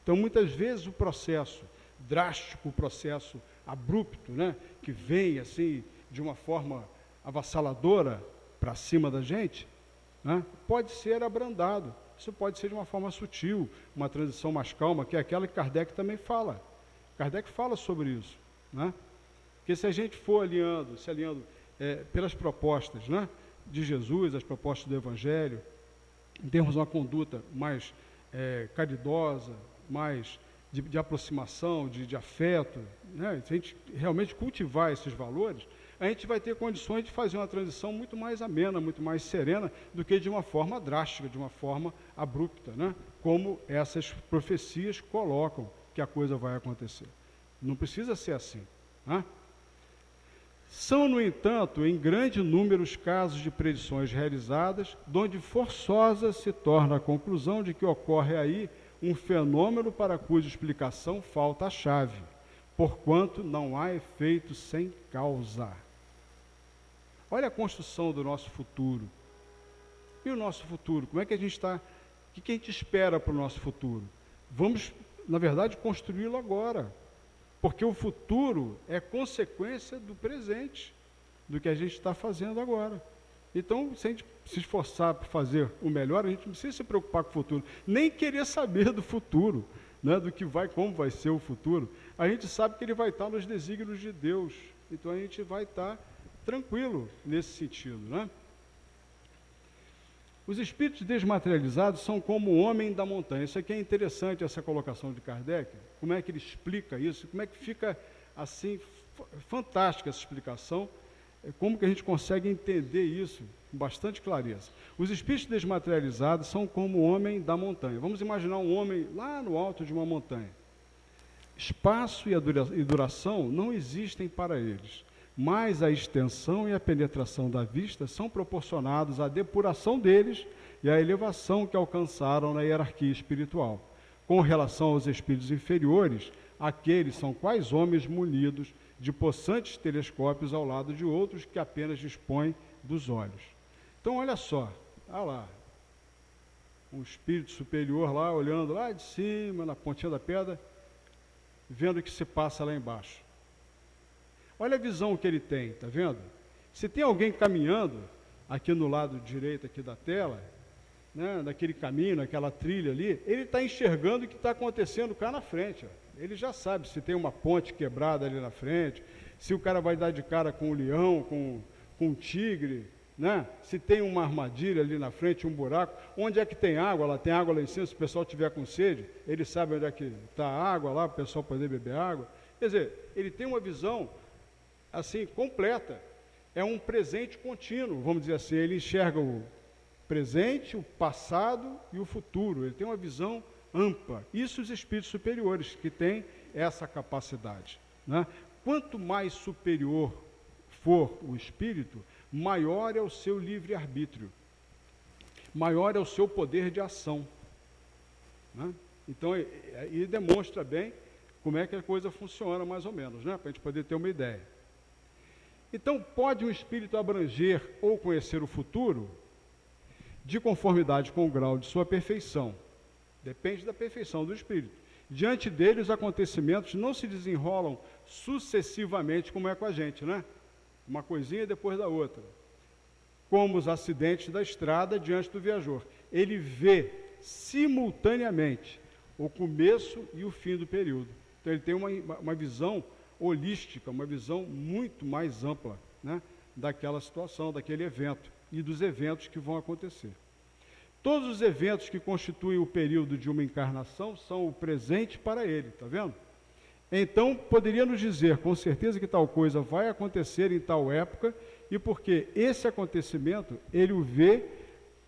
B: Então, muitas vezes, o processo drástico, o processo abrupto, né, que vem assim, de uma forma avassaladora para cima da gente, né, pode ser abrandado. Isso pode ser de uma forma sutil, uma transição mais calma, que é aquela que Kardec também fala. Kardec fala sobre isso, né? Porque se a gente for se alinhando pelas propostas, né, de Jesus, as propostas do Evangelho, temos uma conduta mais caridosa, mais de aproximação, de afeto, né? Se a gente realmente cultivar esses valores, a gente vai ter condições de fazer uma transição muito mais amena, muito mais serena, do que de uma forma drástica, de uma forma abrupta, né? Como essas profecias colocam que a coisa vai acontecer. Não precisa ser assim, né? São, no entanto, em grande número os casos de predições realizadas, onde forçosa se torna a conclusão de que ocorre aí um fenômeno para cuja explicação falta a chave, porquanto não há efeito sem causa. Olha a construção do nosso futuro. E o nosso futuro? Como é que a gente está? O que a gente espera para o nosso futuro? Vamos, na verdade, construí-lo agora. Porque o futuro é consequência do presente, do que a gente está fazendo agora. Então, se a gente se esforçar para fazer o melhor, a gente não precisa se preocupar com o futuro, nem querer saber do futuro, né, do que como vai ser o futuro. A gente sabe que ele vai estar nos desígnios de Deus, então a gente vai estar tranquilo nesse sentido, né? Os espíritos desmaterializados são como o homem da montanha. Isso aqui é interessante, essa colocação de Kardec, como é que ele explica isso, como é que fica assim, fantástica essa explicação, como que a gente consegue entender isso com bastante clareza. Os espíritos desmaterializados são como o homem da montanha. Vamos imaginar um homem lá no alto de uma montanha. Espaço e duração não existem para eles, mas a extensão e a penetração da vista são proporcionados à depuração deles e à elevação que alcançaram na hierarquia espiritual. Com relação aos espíritos inferiores, aqueles são quais homens munidos de possantes telescópios ao lado de outros que apenas dispõem dos olhos. Então, olha só, olha lá, um espírito superior lá, olhando lá de cima, na pontinha da pedra, vendo o que se passa lá embaixo. Olha a visão que ele tem, está vendo? Se tem alguém caminhando aqui no lado direito aqui da tela, né, naquele caminho, naquela trilha ali, ele está enxergando o que está acontecendo cá na frente. Ó. Ele já sabe se tem uma ponte quebrada ali na frente, se o cara vai dar de cara com um leão, com um tigre, né? Se tem uma armadilha ali na frente, um buraco, onde é que tem água? Lá tem água lá em cima, se o pessoal tiver com sede, ele sabe onde é que está a água lá, para o pessoal poder beber água. Quer dizer, ele tem uma visão assim, completa, é um presente contínuo, vamos dizer assim, ele enxerga o presente, o passado e o futuro, ele tem uma visão ampla. Isso os espíritos superiores, que têm essa capacidade, né? Quanto mais superior for o espírito, maior é o seu livre-arbítrio, maior é o seu poder de ação, né? Então, ele demonstra bem como é que a coisa funciona, mais ou menos, né? Para a gente poder ter uma ideia. Então, pode um espírito abranger ou conhecer o futuro de conformidade com o grau de sua perfeição. Depende da perfeição do espírito. Diante dele, os acontecimentos não se desenrolam sucessivamente, como é com a gente, né? Uma coisinha depois da outra. Como os acidentes da estrada diante do viajor. Ele vê simultaneamente o começo e o fim do período. Então, ele tem uma visão holística, uma visão muito mais ampla, né, daquela situação, daquele evento e dos eventos que vão acontecer. Todos os eventos que constituem o período de uma encarnação são o presente para ele, está vendo? Então, poderia nos dizer com certeza que tal coisa vai acontecer em tal época, e porque esse acontecimento, ele o vê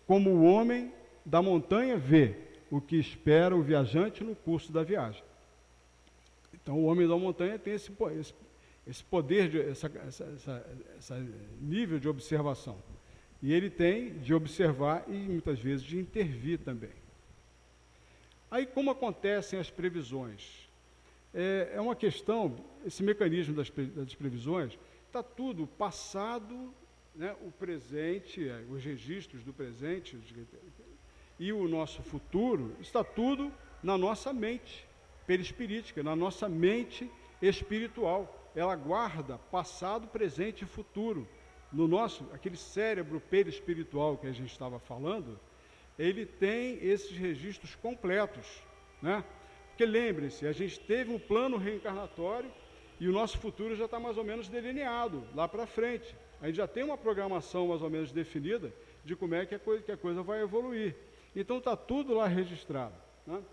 B: como o homem da montanha vê, o que espera o viajante no curso da viagem. Então, o homem da montanha tem esse poder, esse nível de observação. E ele tem de observar e, muitas vezes, de intervir também. Aí, como acontecem as previsões? É uma questão, esse mecanismo das previsões, está tudo passado, né, o presente, os registros do presente e o nosso futuro, está tudo na nossa mente perispirítica, na nossa mente espiritual. Ela guarda passado, presente e futuro. No nosso, aquele cérebro perispiritual que a gente estava falando, ele tem esses registros completos, né? Porque lembre-se, a gente teve um plano reencarnatório e o nosso futuro já está mais ou menos delineado lá para frente. A gente já tem uma programação mais ou menos definida de como é que a coisa vai evoluir. Então está tudo lá registrado, né?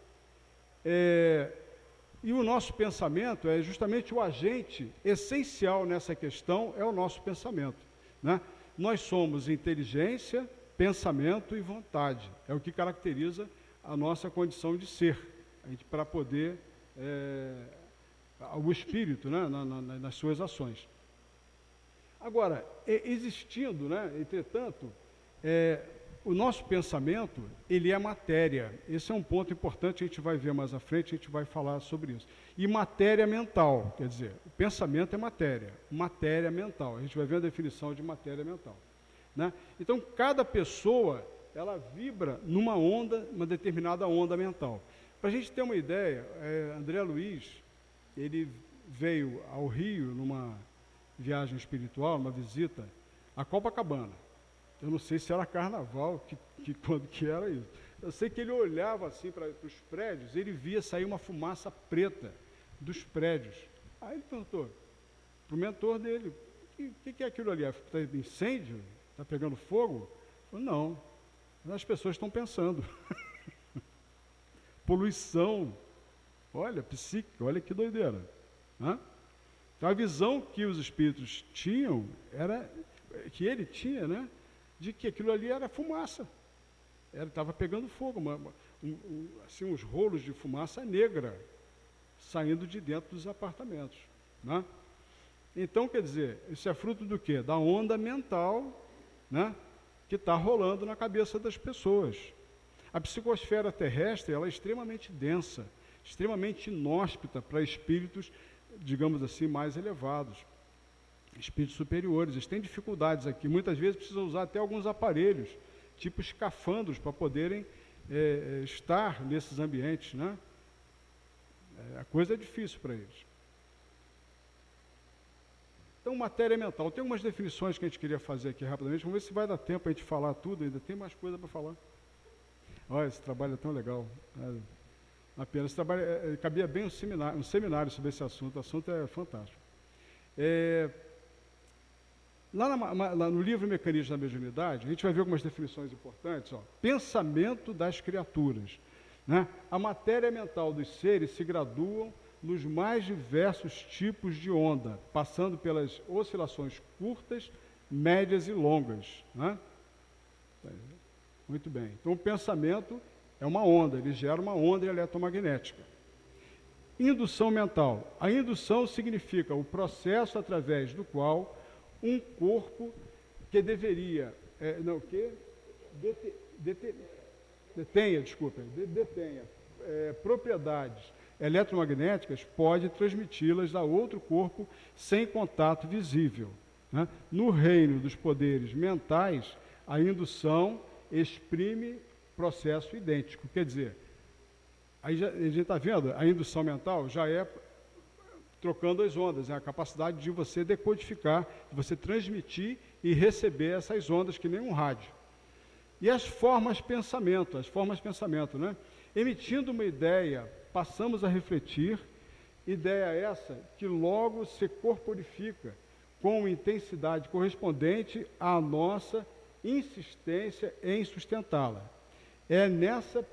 B: E o nosso pensamento é justamente o agente essencial nessa questão, é o nosso pensamento, né? Nós somos inteligência, pensamento e vontade. É o que caracteriza a nossa condição de ser, para poder, o espírito, né, nas suas ações. Agora, existindo, né, entretanto, o nosso pensamento, ele é matéria. Esse é um ponto importante, a gente vai ver mais à frente, a gente vai falar sobre isso. E matéria mental, quer dizer, o pensamento é matéria mental. A gente vai ver a definição de matéria mental, né? Então, cada pessoa, ela vibra numa onda, uma determinada onda mental. Para a gente ter uma ideia, André Luiz, ele veio ao Rio numa viagem espiritual, uma visita a Copacabana. Eu não sei se era carnaval, quando que era isso. Eu sei que ele olhava assim para os prédios, ele via sair uma fumaça preta dos prédios. Aí ele perguntou para o mentor dele, o que é aquilo ali? Está incêndio? Está pegando fogo? Ele falou, não, as pessoas estão pensando. Poluição, olha, psíquica, olha que doideira. Hã? Então a visão que os espíritos tinham, que ele tinha, né? De que aquilo ali era fumaça, estava pegando fogo, assim, uns rolos de fumaça negra saindo de dentro dos apartamentos, né? Então, quer dizer, isso é fruto do quê? Da onda mental, né, que está rolando na cabeça das pessoas. A psicosfera terrestre, ela é extremamente densa, extremamente inóspita para espíritos, digamos assim, mais elevados. Espíritos superiores, eles têm dificuldades aqui, muitas vezes precisam usar até alguns aparelhos, tipo escafandros, para poderem estar nesses ambientes, né? A coisa é difícil para eles. Então, matéria mental, tem algumas definições que a gente queria fazer aqui rapidamente, vamos ver se vai dar tempo a gente falar tudo, ainda tem mais coisa para falar. Olha, esse trabalho é tão legal, apenas esse trabalho, cabia bem um seminário sobre esse assunto, o assunto é fantástico. Lá no livro Mecanismos da Mediunidade, a gente vai ver algumas definições importantes. Pensamento das criaturas, né? A matéria mental dos seres se graduam nos mais diversos tipos de onda, passando pelas oscilações curtas, médias e longas, né? Muito bem. Então, o pensamento é uma onda, ele gera uma onda eletromagnética. Indução mental. A indução significa o processo através do qual um corpo que deveria, detenha propriedades eletromagnéticas, pode transmiti-las a outro corpo sem contato visível, né? No reino dos poderes mentais, a indução exprime processo idêntico. Quer dizer, aí a gente está vendo, a indução mental já é trocando as ondas, é a capacidade de você decodificar, de você transmitir e receber essas ondas, que nem um rádio. E as formas pensamento, né? Emitindo uma ideia, passamos a refletir, ideia essa que logo se corporifica com intensidade correspondente à nossa insistência em sustentá-la. É nessa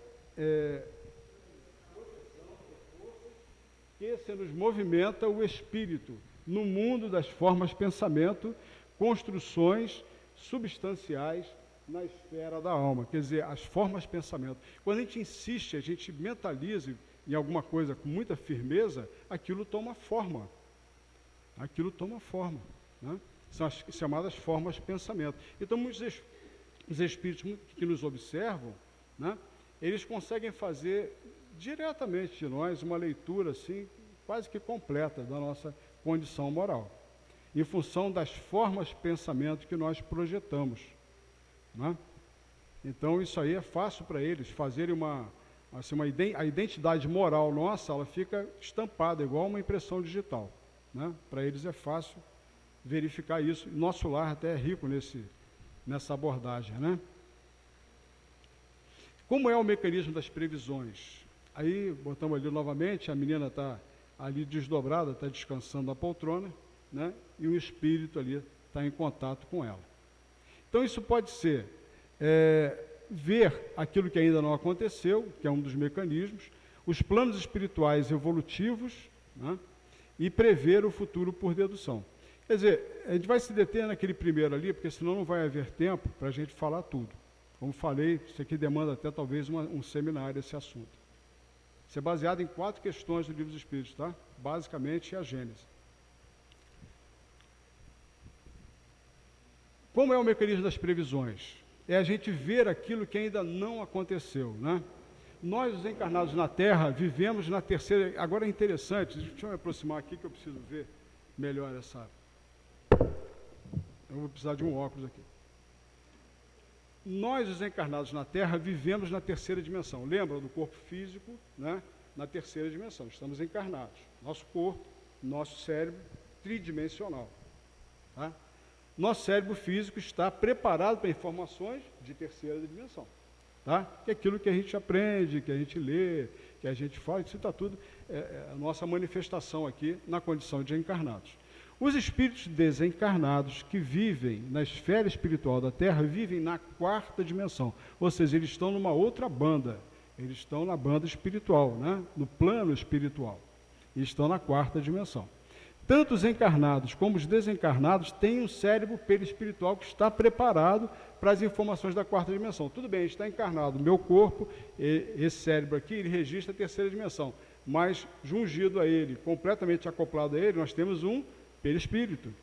B: que se nos movimenta o espírito no mundo das formas pensamento, construções substanciais na esfera da alma, quer dizer, as formas de pensamento. Quando a gente insiste, a gente mentaliza em alguma coisa com muita firmeza, aquilo toma forma. Aquilo toma forma, né? São as chamadas formas de pensamento. Então, muitos os espíritos que nos observam, né, eles conseguem fazer diretamente de nós uma leitura assim, quase que completa da nossa condição moral, em função das formas de pensamento que nós projetamos, né? Então, isso aí é fácil para eles fazerem a identidade moral nossa, ela fica estampada, igual uma impressão digital, né? Para eles é fácil verificar isso. Nosso lar até é rico nessa abordagem, né? Como é o mecanismo das previsões? Aí, botamos ali novamente, a menina está ali desdobrada, está descansando na poltrona, né? E o espírito ali está em contato com ela. Então, isso pode ser ver aquilo que ainda não aconteceu, que é um dos mecanismos, os planos espirituais evolutivos, né? E prever o futuro por dedução. Quer dizer, a gente vai se deter naquele primeiro ali, porque senão não vai haver tempo para a gente falar tudo. Como falei, isso aqui demanda até talvez um seminário, esse assunto. Isso é baseado em 4 questões do Livro dos Espíritos, tá? Basicamente, a Gênese. Como é o mecanismo das previsões? É a gente ver aquilo que ainda não aconteceu, né? Nós, os encarnados na Terra, vivemos na terceira... Agora é interessante, deixa eu me aproximar aqui que eu preciso ver melhor essa... Eu vou precisar de um óculos aqui. Nós, os encarnados na Terra, vivemos na terceira dimensão. Lembra do corpo físico, né? Na terceira dimensão. Estamos encarnados. Nosso corpo, nosso cérebro, tridimensional. Tá? Nosso cérebro físico está preparado para informações de terceira dimensão. Tá? Que é aquilo que a gente aprende, que a gente lê, que a gente fala, isso está tudo, a nossa manifestação aqui na condição de encarnados. Os espíritos desencarnados que vivem na esfera espiritual da Terra, vivem na 4ª dimensão, ou seja, eles estão numa outra banda, eles estão na banda espiritual, né? No plano espiritual, e estão na 4ª dimensão. Tanto os encarnados como os desencarnados têm um cérebro perispiritual que está preparado para as informações da 4ª dimensão. Tudo bem, está encarnado, meu corpo, esse cérebro aqui, ele registra a terceira dimensão, mas jungido a ele, completamente acoplado a ele, nós temos um perispírito.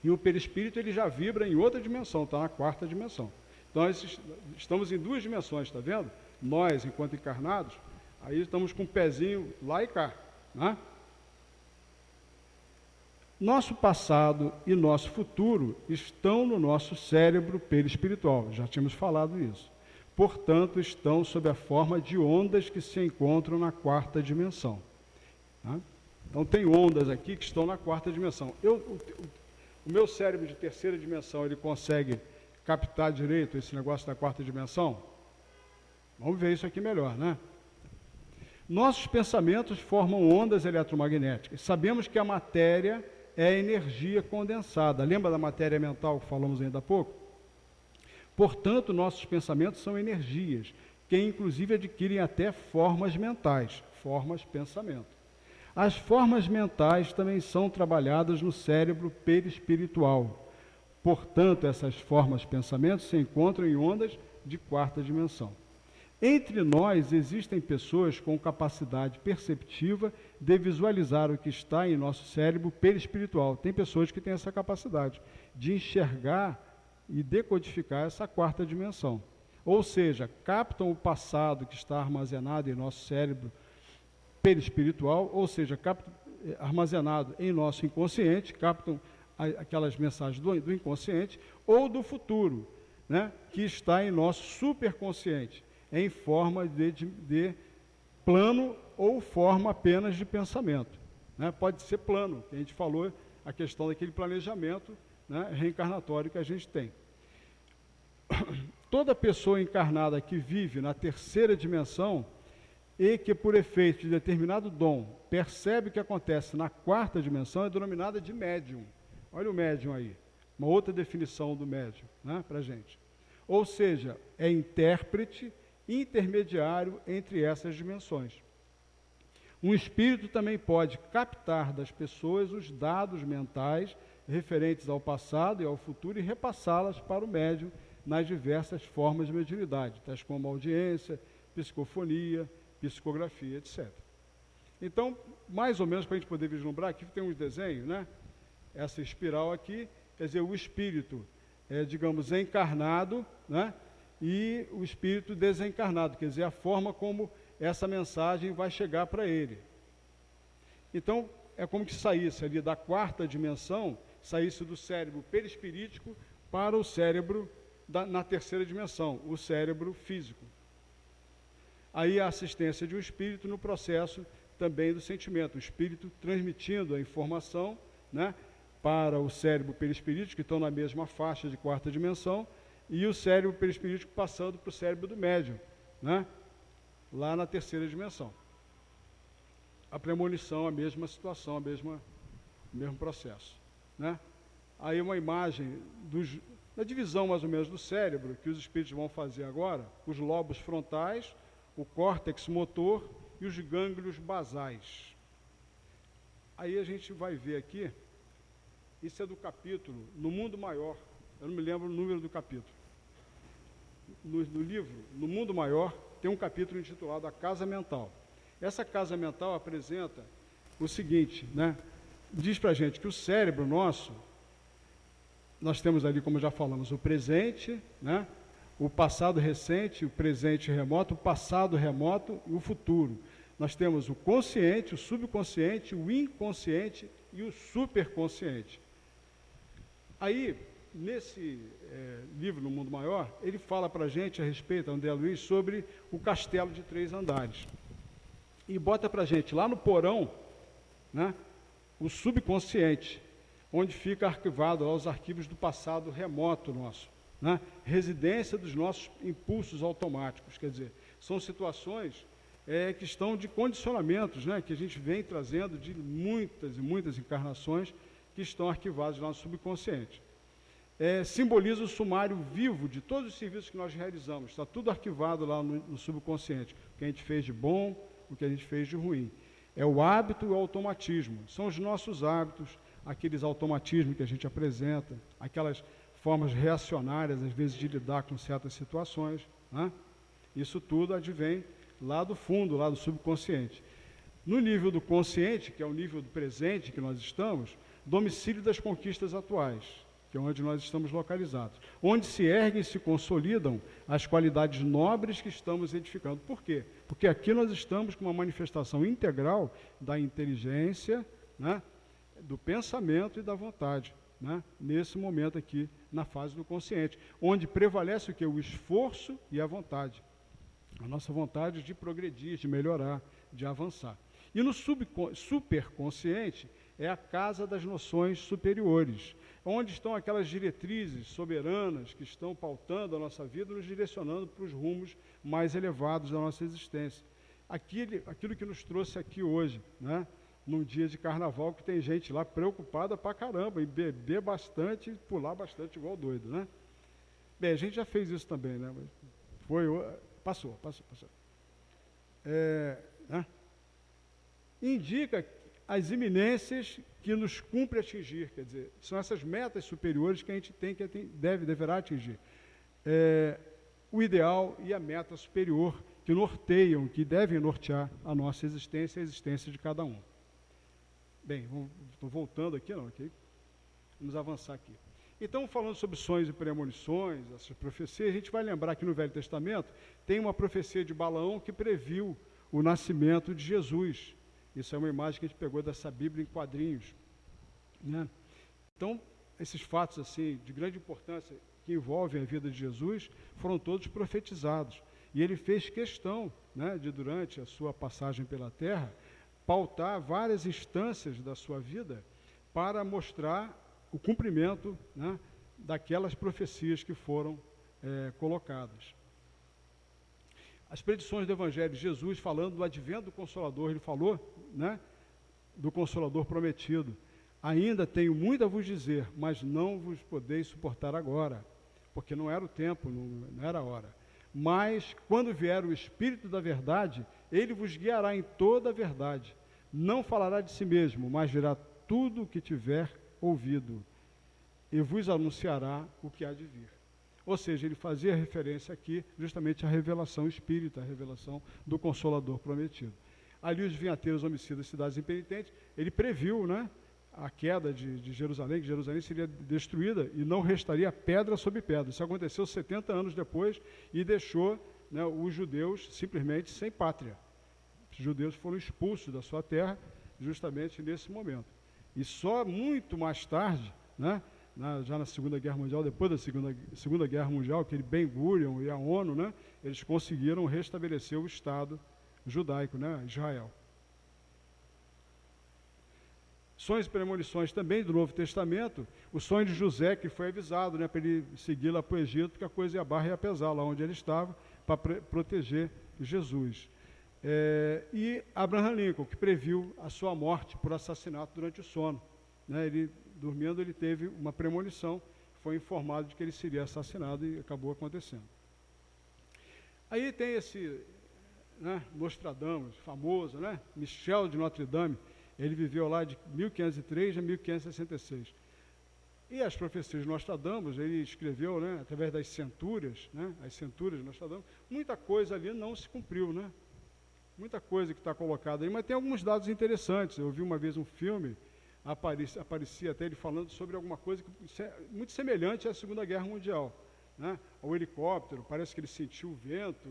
B: E o perispírito ele já vibra em outra dimensão, está na 4ª dimensão. Então, nós estamos em 2 dimensões, está vendo? Nós, enquanto encarnados, aí estamos com o pezinho lá e cá, né? Nosso passado e nosso futuro estão no nosso cérebro perispiritual, já tínhamos falado isso. Portanto, estão sob a forma de ondas que se encontram na 4ª dimensão. Tá? Então, tem ondas aqui que estão na 4ª dimensão. O meu cérebro de terceira dimensão, ele consegue captar direito esse negócio da 4ª dimensão? Vamos ver isso aqui melhor, né? Nossos pensamentos formam ondas eletromagnéticas. Sabemos que a matéria é energia condensada. Lembra da matéria mental que falamos ainda há pouco? Portanto, nossos pensamentos são energias, que inclusive adquirem até formas mentais, formas de pensamento. As formas mentais também são trabalhadas no cérebro perispiritual. Portanto, essas formas de pensamento se encontram em ondas de 4ª dimensão. Entre nós existem pessoas com capacidade perceptiva de visualizar o que está em nosso cérebro perispiritual. Tem pessoas que têm essa capacidade de enxergar e decodificar essa 4ª dimensão. Ou seja, captam o passado que está armazenado em nosso cérebro perispiritual, ou seja, armazenado em nosso inconsciente, captam aquelas mensagens do inconsciente, ou do futuro, né, que está em nosso superconsciente, em forma de plano ou forma apenas de pensamento. Né? Pode ser plano, que a gente falou, a questão daquele planejamento, né, reencarnatório que a gente tem. Toda pessoa encarnada que vive na terceira dimensão e que, por efeito de determinado dom, percebe o que acontece na 4ª dimensão, é denominada de médium. Olha o médium aí, uma outra definição do médium, né, para a gente. Ou seja, é intérprete intermediário entre essas dimensões. Um espírito também pode captar das pessoas os dados mentais referentes ao passado e ao futuro e repassá-las para o médium nas diversas formas de mediunidade, tais como audiência, psicofonia, psicografia, etc. Então, mais ou menos, para a gente poder vislumbrar, aqui tem uns desenhos, né? Essa espiral aqui, quer dizer, o espírito digamos, encarnado, né? E o espírito desencarnado, quer dizer, a forma como essa mensagem vai chegar para ele. Então, é como que saísse ali da quarta dimensão, saísse do cérebro perispirítico para o cérebro na terceira dimensão, o cérebro físico. Aí a assistência de um espírito no processo também do sentimento, o espírito transmitindo a informação, né, para o cérebro perispirítico, que estão na mesma faixa de quarta dimensão, e o cérebro perispirítico passando para o cérebro do médium, né, lá na terceira dimensão. A premonição, a mesma situação, o mesmo processo, né? Aí uma imagem da divisão mais ou menos do cérebro, que os espíritos vão fazer agora, os lobos frontais, o córtex motor e os gânglios basais. Aí a gente vai ver aqui, isso é do capítulo, No Mundo Maior, eu não me lembro o número do capítulo. No livro, No Mundo Maior, tem um capítulo intitulado A Casa Mental. Essa casa mental apresenta o seguinte, né? Diz para a gente que o cérebro nosso, nós temos ali, como já falamos, o presente, né? O passado recente, o presente remoto, o passado remoto e o futuro. Nós temos o consciente, o subconsciente, o inconsciente e o superconsciente. Aí, nesse livro, No Mundo Maior, ele fala para a gente a respeito, André Luiz, sobre o castelo de 3 andares. E bota para a gente lá no porão, né, o subconsciente, onde fica arquivado lá os arquivos do passado remoto nosso, né, residência dos nossos impulsos automáticos, quer dizer, são situações que estão de condicionamentos, né, que a gente vem trazendo de muitas e muitas encarnações que estão arquivados lá no subconsciente. Simboliza o sumário vivo de todos os serviços que nós realizamos, está tudo arquivado lá no subconsciente, o que a gente fez de bom, o que a gente fez de ruim. É o hábito e o automatismo, são os nossos hábitos, aqueles automatismos que a gente apresenta, aquelas formas reacionárias, às vezes, de lidar com certas situações, né? Isso tudo advém lá do fundo, lá do subconsciente. No nível do consciente, que é o nível do presente que nós estamos, domicílio das conquistas atuais, que é onde nós estamos localizados, onde se erguem e se consolidam as qualidades nobres que estamos edificando. Por quê? Porque aqui nós estamos com uma manifestação integral da inteligência, né, do pensamento e da vontade, né, nesse momento aqui, na fase do consciente, onde prevalece o quê? O esforço e a vontade. A nossa vontade de progredir, de melhorar, de avançar. E no superconsciente é a casa das noções superiores, onde estão aquelas diretrizes soberanas que estão pautando a nossa vida, nos direcionando para os rumos mais elevados da nossa existência. Aquilo que nos trouxe aqui hoje, né? Num dia de carnaval, que tem gente lá preocupada pra caramba, em beber bastante e pular bastante igual doido, né? Bem, a gente já fez isso também, né? Passou. Né? Indica as iminências que nos cumpre atingir, quer dizer, são essas metas superiores que a gente deverá atingir. O ideal e a meta superior que norteiam, que devem nortear a nossa existência e a existência de cada um. Bem, estou voltando aqui, não, ok? Vamos avançar aqui. Então, falando sobre sonhos e premonições, essas profecias, a gente vai lembrar que no Velho Testamento tem uma profecia de Balaão que previu o nascimento de Jesus. Isso é uma imagem que a gente pegou dessa Bíblia em quadrinhos, né? Então, esses fatos assim de grande importância que envolvem a vida de Jesus foram todos profetizados. E ele fez questão, né, de, durante a sua passagem pela terra, pautar várias instâncias da sua vida para mostrar o cumprimento, né, daquelas profecias que foram colocadas. As predições do Evangelho de Jesus, falando do advento do Consolador, ele falou, né, do Consolador prometido. Ainda tenho muito a vos dizer, mas não vos podeis suportar agora, porque não era o tempo, não era a hora. Mas, quando vier o Espírito da verdade, ele vos guiará em toda a verdade. Não falará de si mesmo, mas dirá tudo o que tiver ouvido, e vos anunciará o que há de vir. Ou seja, ele fazia referência aqui justamente à revelação espírita, à revelação do Consolador prometido. Ali os vinhateiros, homicidas, cidades impenitentes, ele previu, né, a queda de Jerusalém, que Jerusalém seria destruída e não restaria pedra sobre pedra. Isso aconteceu 70 anos depois e deixou, né, os judeus simplesmente sem pátria. Os judeus foram expulsos da sua terra justamente nesse momento. E só muito mais tarde, né, já na Segunda Guerra Mundial, depois da Segunda Guerra Mundial, aquele Ben-Gurion e a ONU, né, eles conseguiram restabelecer o Estado judaico, né, Israel. Sonhos e premonições também do Novo Testamento, o sonho de José, que foi avisado, né, para ele seguir lá para o Egito, que a coisa ia barra e ia pesar lá onde ele estava, para proteger Jesus. E Abraham Lincoln, que previu a sua morte por assassinato durante o sono. Né, ele, dormindo, ele teve uma premonição, foi informado de que ele seria assassinado e acabou acontecendo. Aí tem esse, né, Nostradamus, famoso, né, Michel de Notre Dame, ele viveu lá de 1503 a 1566. E as profecias de Nostradamus, ele escreveu, né, através das centúrias, né, as centúrias de Nostradamus, muita coisa ali não se cumpriu, né? Muita coisa que está colocada aí, mas tem alguns dados interessantes. Eu vi uma vez um filme, aparecia até ele falando sobre alguma coisa muito semelhante à Segunda Guerra Mundial, né? O helicóptero, parece que ele sentiu o vento,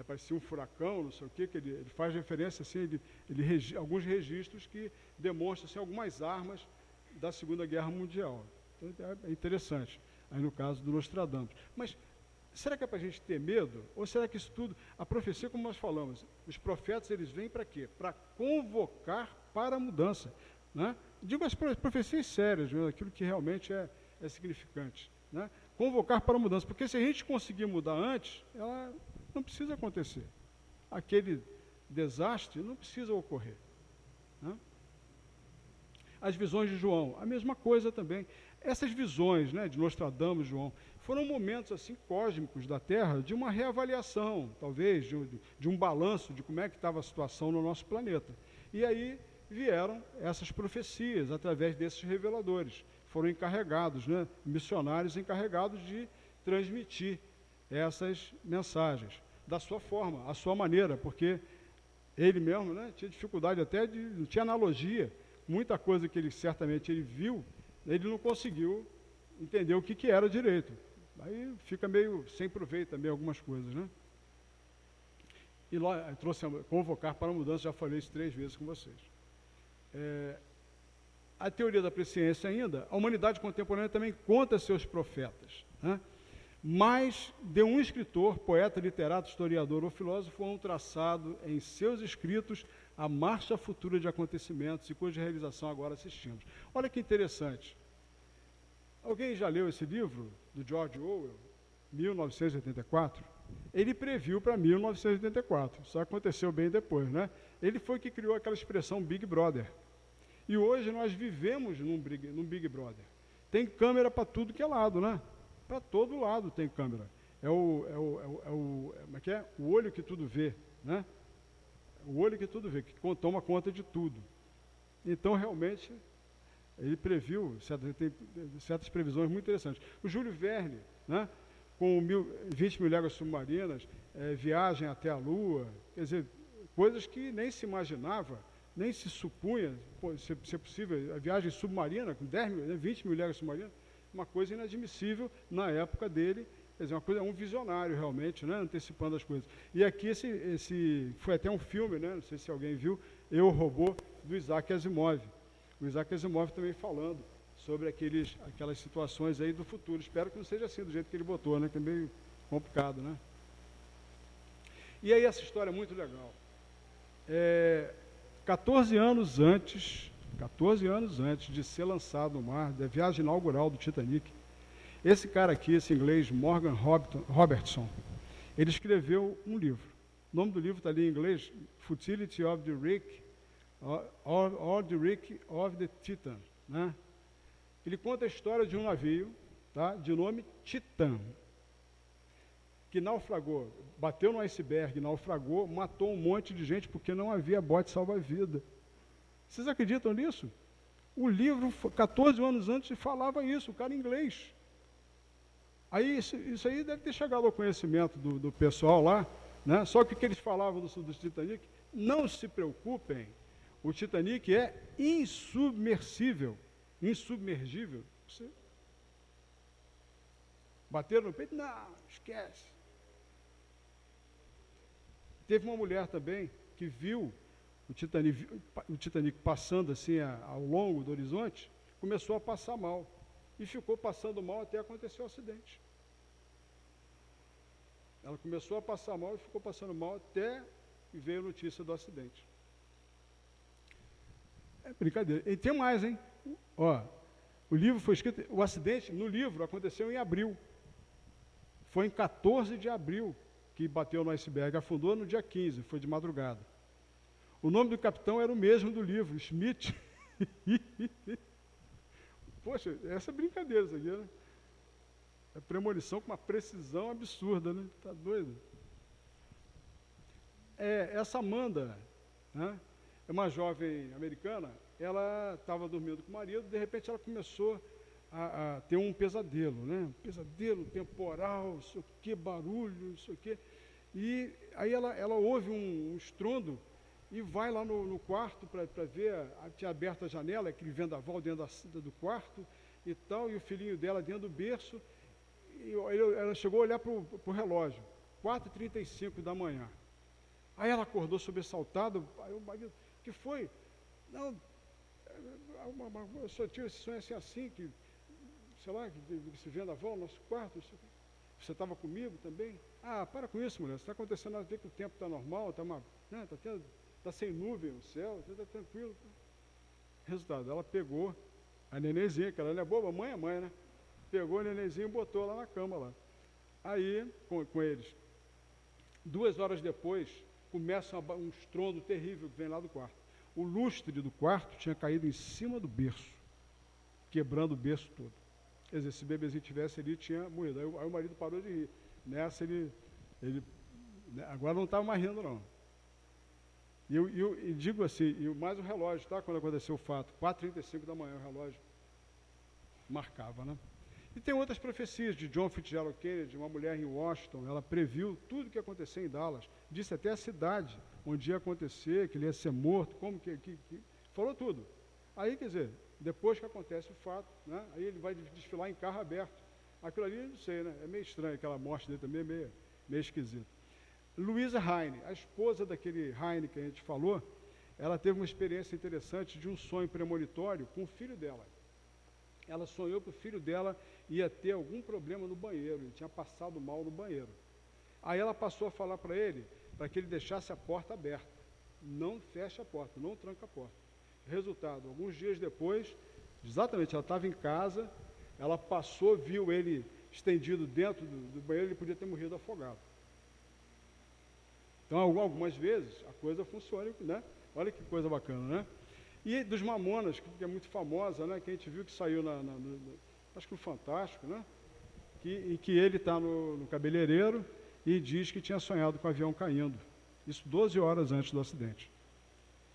B: parecia um furacão, não sei o quê, que ele faz referência, assim, alguns registros que demonstram assim, algumas armas da Segunda Guerra Mundial. Então, é interessante, aí no caso do Nostradamus. Mas será que é para a gente ter medo? Ou será que isso tudo, a profecia, como nós falamos, os profetas, eles vêm para quê? Para convocar para a mudança, né? Digo as profecias sérias, né? Aquilo que realmente é significante, né? Convocar para a mudança, porque se a gente conseguir mudar antes, ela não precisa acontecer. Aquele desastre não precisa ocorrer, né? As visões de João, a mesma coisa também. Essas visões, né, de Nostradamus, João, foram momentos assim cósmicos da Terra de uma reavaliação, talvez, de um balanço de como é que estava a situação no nosso planeta. E aí vieram essas profecias através desses reveladores. Foram encarregados, né, missionários encarregados de transmitir essas mensagens da sua forma, à sua maneira, porque ele mesmo, né, tinha dificuldade até não tinha analogia, muita coisa que ele certamente ele viu, ele não conseguiu entender o que era direito. Aí fica meio sem proveito também algumas coisas, né? E lá trouxe convocar para a mudança, já falei isso 3 vezes com vocês. A teoria da presciência ainda, a humanidade contemporânea também conta seus profetas, né? Mas de um escritor, poeta, literato, historiador ou filósofo foram traçado em seus escritos a marcha futura de acontecimentos e cuja realização agora assistimos. Olha que interessante. Alguém já leu esse livro do George Orwell, 1984? Ele previu para 1984, isso aconteceu bem depois, né? Ele foi que criou aquela expressão Big Brother. E hoje nós vivemos num Big Brother. Tem câmera para tudo que é lado, né? Para todo lado tem câmera. Como é que é? O olho que tudo vê, né? O olho que tudo vê, que toma conta de tudo. Então, realmente, ele previu certas previsões muito interessantes. O Júlio Verne, né, com 20 mil léguas submarinas, viagem até a Lua, quer dizer, coisas que nem se imaginava, nem se supunha ser possível. A viagem submarina, com 20 mil léguas submarinas, uma coisa inadmissível na época dele. Quer dizer, um visionário realmente, né, antecipando as coisas. E aqui foi até um filme, né, não sei se alguém viu, Eu, Robô, do Isaac Asimov. O Isaac Asimov também falando sobre aquelas situações aí do futuro. Espero que não seja assim, do jeito que ele botou, né, que é meio complicado, né. E aí essa história é muito legal. 14 anos antes de ser lançado no mar, da viagem inaugural do Titanic, esse cara aqui, esse inglês, Morgan Robertson, ele escreveu um livro. O nome do livro está ali em inglês, Futility of the Wreck, or the Wreck of the Titan, né? Ele conta a história de um navio, tá, de nome Titã, que naufragou, bateu no iceberg, naufragou, matou um monte de gente porque não havia bote salva-vida. Vocês acreditam nisso? O livro, 14 anos antes, falava isso, o cara em inglês. Aí isso aí deve ter chegado ao conhecimento do pessoal lá, né? Só que o que eles falavam do Titanic, não se preocupem, o Titanic é insubmergível. Você bateram no peito? Não, esquece. Teve uma mulher também que viu o Titanic passando assim ao longo do horizonte, começou a passar mal. E ficou passando mal até acontecer o acidente. Ela começou a passar mal e ficou passando mal até que veio a notícia do acidente. É brincadeira. E tem mais, hein? Ó, o livro foi escrito, o acidente no livro aconteceu em abril. Foi em 14 de abril que bateu no iceberg, afundou no dia 15, foi de madrugada. O nome do capitão era o mesmo do livro, Schmidt. Poxa, essa é brincadeira isso aqui, né? É premonição com uma precisão absurda, né? Tá doido? Essa Amanda, né, é uma jovem americana, ela estava dormindo com o marido, de repente ela começou a ter um pesadelo, né? Um pesadelo temporal, não sei o que, barulho, não sei o que. E aí ela ouve um estrondo e vai lá no quarto para ver, tinha aberto a janela, aquele vendaval dentro do quarto e tal, e o filhinho dela dentro do berço, e ela chegou a olhar para o relógio, 4h35 da manhã. Aí ela acordou sobressaltada, aí o marido, o que foi? Não, eu só tive esse sonho assim, que, sei lá, que esse vendaval no nosso quarto, você estava comigo também? Ah, para com isso, mulher, está acontecendo nada a ver que o tempo está normal, está sem nuvem no céu, está tranquilo. Resultado, ela pegou a nenenzinha, que ela não é boba, mãe é mãe, né? Pegou a nenenzinha e botou lá na cama lá. Aí, com eles. 2 horas depois, começa um estrondo terrível que vem lá do quarto. O lustre do quarto tinha caído em cima do berço, quebrando o berço todo. Quer dizer, se o bebezinho tivesse ali, tinha morrido. Aí o marido parou de rir. Nessa ele agora não estava mais rindo, não. E eu digo assim, mais o relógio, tá? Quando aconteceu o fato, 4h35 da manhã, o relógio marcava, né? E tem outras profecias de John Fitzgerald Kennedy, uma mulher em Washington, ela previu tudo o que ia acontecer em Dallas, disse até a cidade onde ia acontecer, que ele ia ser morto, como que falou tudo. Aí, quer dizer, depois que acontece o fato, né? Aí ele vai desfilar em carro aberto. Aquilo ali, não sei, né? É meio estranho, aquela morte dele também é meio esquisito. Louisa Heine, a esposa daquele Heine que a gente falou, ela teve uma experiência interessante de um sonho premonitório com o filho dela. Ela sonhou que o filho dela ia ter algum problema no banheiro, ele tinha passado mal no banheiro. Aí ela passou a falar para ele, para que ele deixasse a porta aberta. Não feche a porta, não tranca a porta. Resultado, alguns dias depois, exatamente, ela estava em casa, ela passou, viu ele estendido dentro do banheiro, ele podia ter morrido afogado. Então, algumas vezes, a coisa funciona, né? Olha que coisa bacana, né? E dos Mamonas, que é muito famosa, né? Que a gente viu que saiu acho que no Fantástico, né? Em que ele está no cabeleireiro e diz que tinha sonhado com o avião caindo. Isso 12 horas antes do acidente.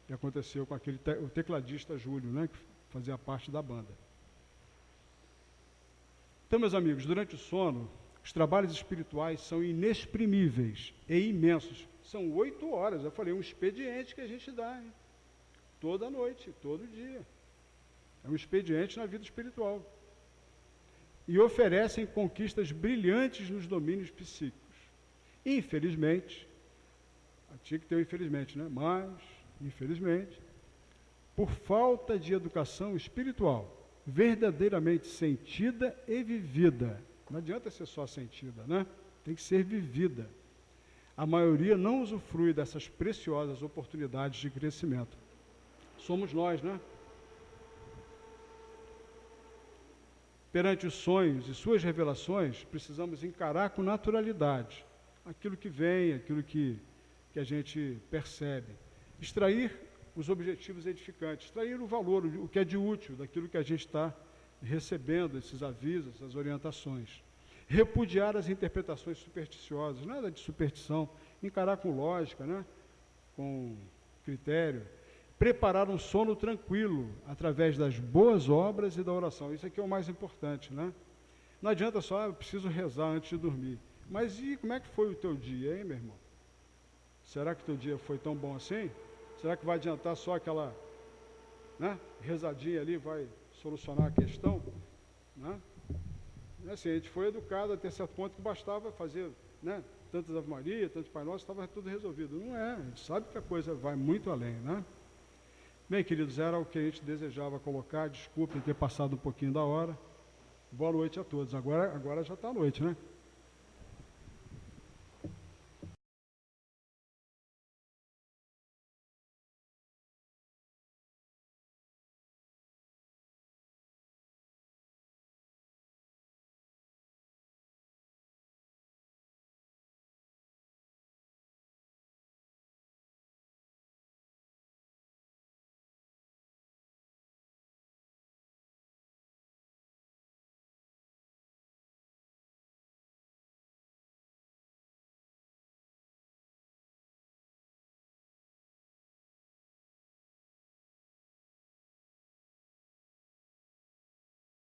B: E aconteceu com o tecladista Júlio, né? Que fazia parte da banda. Então, meus amigos, durante o sono, os trabalhos espirituais são inexprimíveis e imensos. São 8 horas, eu falei, um expediente que a gente dá, hein? Toda noite, todo dia. É um expediente na vida espiritual. E oferecem conquistas brilhantes nos domínios psíquicos. Infelizmente, tinha que ter o infelizmente, né? Mas, infelizmente, por falta de educação espiritual, verdadeiramente sentida e vivida, não adianta ser só sentida, né? Tem que ser vivida. A maioria não usufrui dessas preciosas oportunidades de crescimento. Somos nós, né? Perante os sonhos e suas revelações, precisamos encarar com naturalidade aquilo que vem, aquilo que a gente percebe. Extrair os objetivos edificantes, extrair o valor, o que é de útil daquilo que a gente está recebendo, esses avisos, essas orientações. Repudiar as interpretações supersticiosas, nada de superstição, encarar com lógica, né? Com critério. Preparar um sono tranquilo através das boas obras e da oração. Isso aqui é o mais importante, né? Não adianta só, eu preciso rezar antes de dormir. Mas e como é que foi o teu dia, hein, meu irmão? Será que o teu dia foi tão bom assim? Será que vai adiantar só aquela, né, rezadinha ali, vai solucionar a questão? Né? Assim, a gente foi educado até certo ponto que bastava fazer, né, tantas Ave Maria, tantos Pai Nosso, estava tudo resolvido. Não é, a gente sabe que a coisa vai muito além, né? Bem, queridos, era o que a gente desejava colocar. Desculpem ter passado um pouquinho da hora. Boa noite a todos. Agora já está à noite, né?